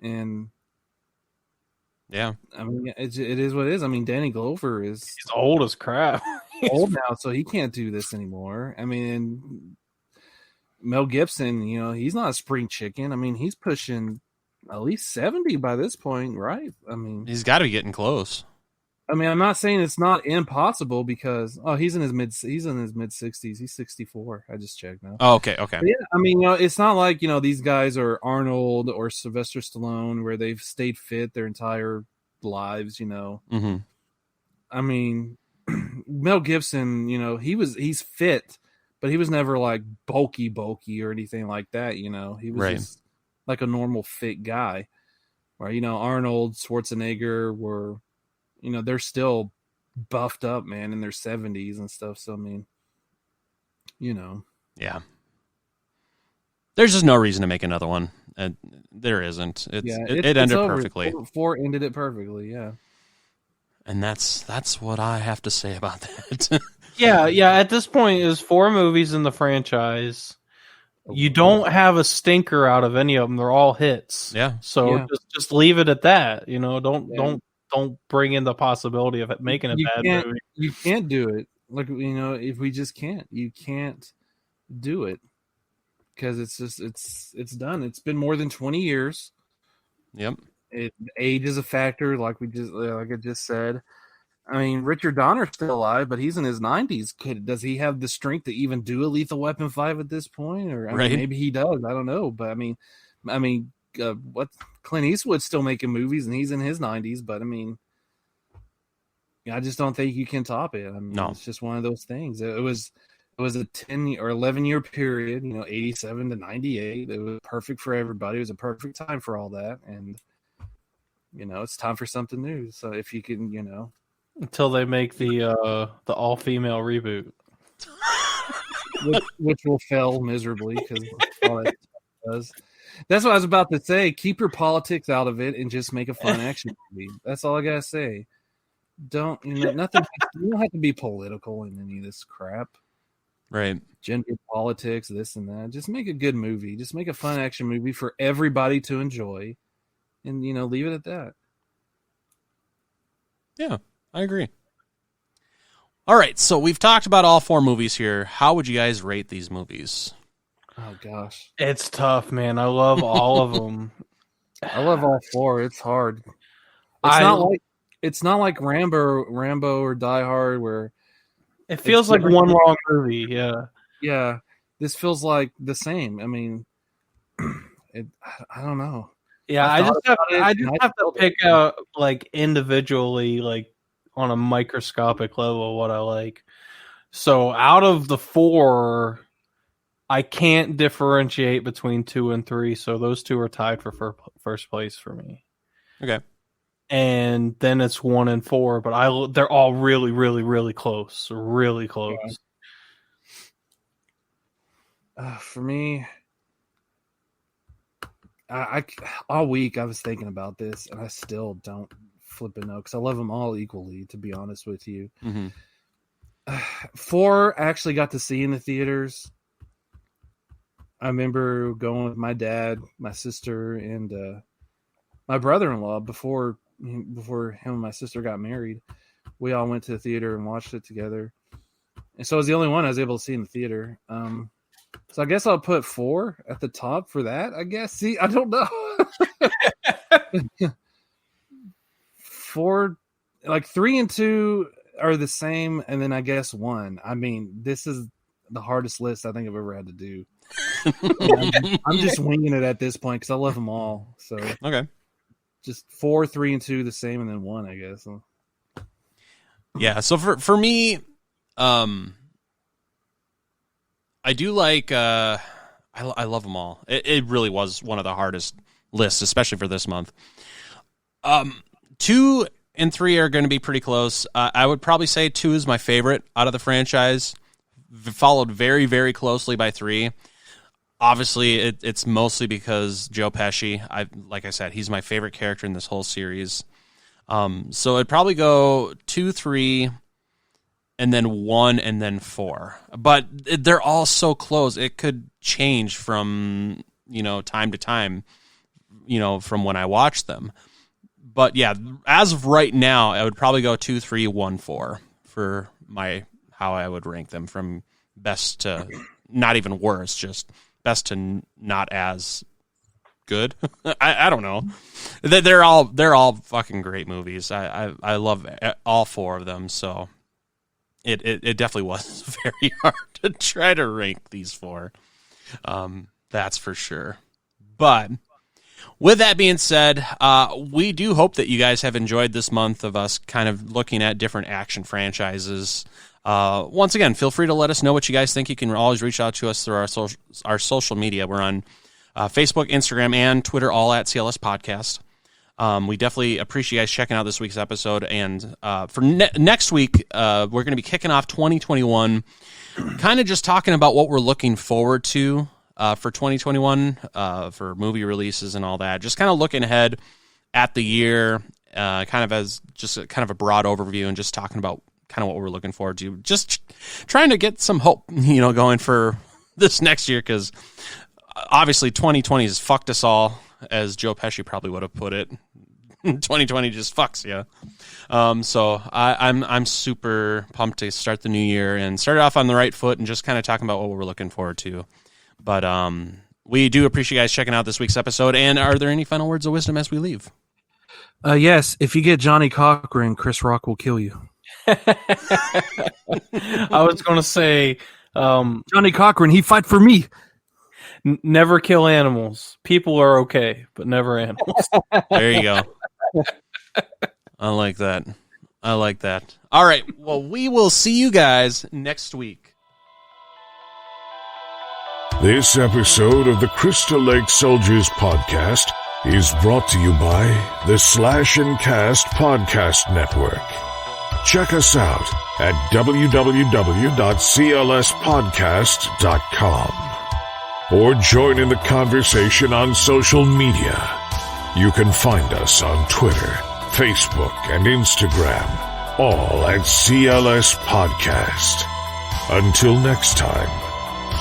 And, yeah, I mean, it is what it is. I mean, Danny Glover he's old as crap. old now, so he can't do this anymore. I mean, Mel Gibson, he's not a spring chicken. I mean, he's pushing at least 70 by this point, right? I mean, he's got to be getting close. I mean, I'm not saying it's not impossible because he's in his mid 60s. He's 64. I just checked now. Oh, okay. But yeah, I mean, it's not like these guys are Arnold or Sylvester Stallone where they've stayed fit their entire lives. Mm-hmm. I mean, Mel Gibson, he's fit, but he was never like bulky or anything like that. He was just like a normal fit guy. Where Arnold, Schwarzenegger were, they're still buffed up, man, in their 70s and stuff. So I mean, yeah. There's just no reason to make another one, and there isn't. It ended perfectly. 4 ended it perfectly, yeah. And that's what I have to say about that. Yeah. At this point, there's 4 movies in the franchise. You don't have a stinker out of any of them. They're all hits. Yeah. So just leave it at that. Don't bring in the possibility of it making a bad movie. You can't do it. Like if we just can't. You can't do it. Because it's done. It's been more than 20 years. Yep. Age is a factor, like I just said. I mean, Richard Donner's still alive, but he's in his 90s. Does he have the strength to even do a Lethal Weapon 5 at this point? Or I mean, maybe he does. I don't know. But I mean, what Clint Eastwood's still making movies, and he's in his 90s. But I mean, I just don't think you can top it. I mean, no. It's just one of those things. It was a 10 or 11 year period. 87 to 98. It was perfect for everybody. It was a perfect time for all that, and it's time for something new. So if you can, until they make the all female reboot, which will fail miserably because all that does. That's what I was about to say. Keep your politics out of it and just make a fun action movie. That's all I gotta say. Don't nothing. You don't have to be political in any of this crap. Right. Gender politics, this and that. Just make a good movie. Just make a fun action movie for everybody to enjoy, and leave it at that. Yeah. I agree. All right, so we've talked about all 4 movies here. How would you guys rate these movies? Oh gosh, it's tough, man. I love all of them. I love all 4. It's hard. It's not like Rambo or Die Hard, where it feels like one long movie. Yeah, yeah. This feels like the same. I mean, I don't know. Yeah, I just have to pick out like individually, like on a microscopic level, what I like. So out of the 4, I can't differentiate between 2 and 3. So those 2 are tied for first place for me. Okay. And then it's 1 and 4, but they're all really, really, really close. Really close. For me, I all week I was thinking about this, and I still don't flipping know because I love them all equally, to be honest with you. Mm-hmm. 4 I actually got to see in the theaters. I remember going with my dad, my sister, and my brother-in-law before him and my sister got married. We all went to the theater and watched it together, and so I was the only one I was able to see in the theater. So I guess I'll put 4 at the top for that. I guess. See, I don't know. 4, like 3 and 2 are the same, and then I guess 1. I mean, this is the hardest list I think I've ever had to do. I'm just winging it at this point because I love them all. So okay, just 4, 3, and 2 the same, and then 1, I guess. Yeah. So for me, I do like. I love them all. It really was one of the hardest lists, especially for this month. 2 and 3 are going to be pretty close. I would probably say 2 is my favorite out of the franchise, followed very, very closely by 3. Obviously, it's mostly because Joe Pesci. Like I said, he's my favorite character in this whole series. So it'd probably go 2, 3, and then 1, and then 4. But they're all so close. It could change from time to time, from when I watch them. But yeah, as of right now, I would probably go 2, 3, 1, 4 for how I would rank them from best to not even worse, just best to not as good. I don't know. They're all fucking great movies. I love all 4 of them. So it definitely was very hard to try to rank these 4. That's for sure. But With that being said, we do hope that you guys have enjoyed this month of us kind of looking at different action franchises. Once again, feel free to let us know what you guys think. You can always reach out to us through our social media. We're on Facebook, Instagram, and Twitter, all at CLS Podcast. We definitely appreciate you guys checking out this week's episode. And for next week, we're going to be kicking off 2021, kind of just talking about what we're looking forward to for 2021 for movie releases and all that. Just kind of looking ahead at the year, kind of as just kind of a broad overview and just talking about kind of what we're looking forward to. Just trying to get some hope, going for this next year, because obviously 2020 has fucked us all, as Joe Pesci probably would have put it. 2020 just fucks you. So I'm super pumped to start the new year and start it off on the right foot and just kind of talking about what we're looking forward to. But we do appreciate you guys checking out this week's episode. And are there any final words of wisdom as we leave? Yes. If you get Johnny Cochran, Chris Rock will kill you. I was going to say, Johnny Cochran, he fight for me. Never kill animals. People are okay, but never animals. There you go. I like that. All right. Well, we will see you guys next week. This episode of the Crystal Lake Soldiers podcast is brought to you by the Slash and Cast Podcast Network. Check us out at www.clspodcast.com or join in the conversation on social media. You can find us on Twitter, Facebook, and Instagram, all at CLS Podcast. Until next time,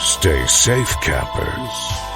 stay safe, campers.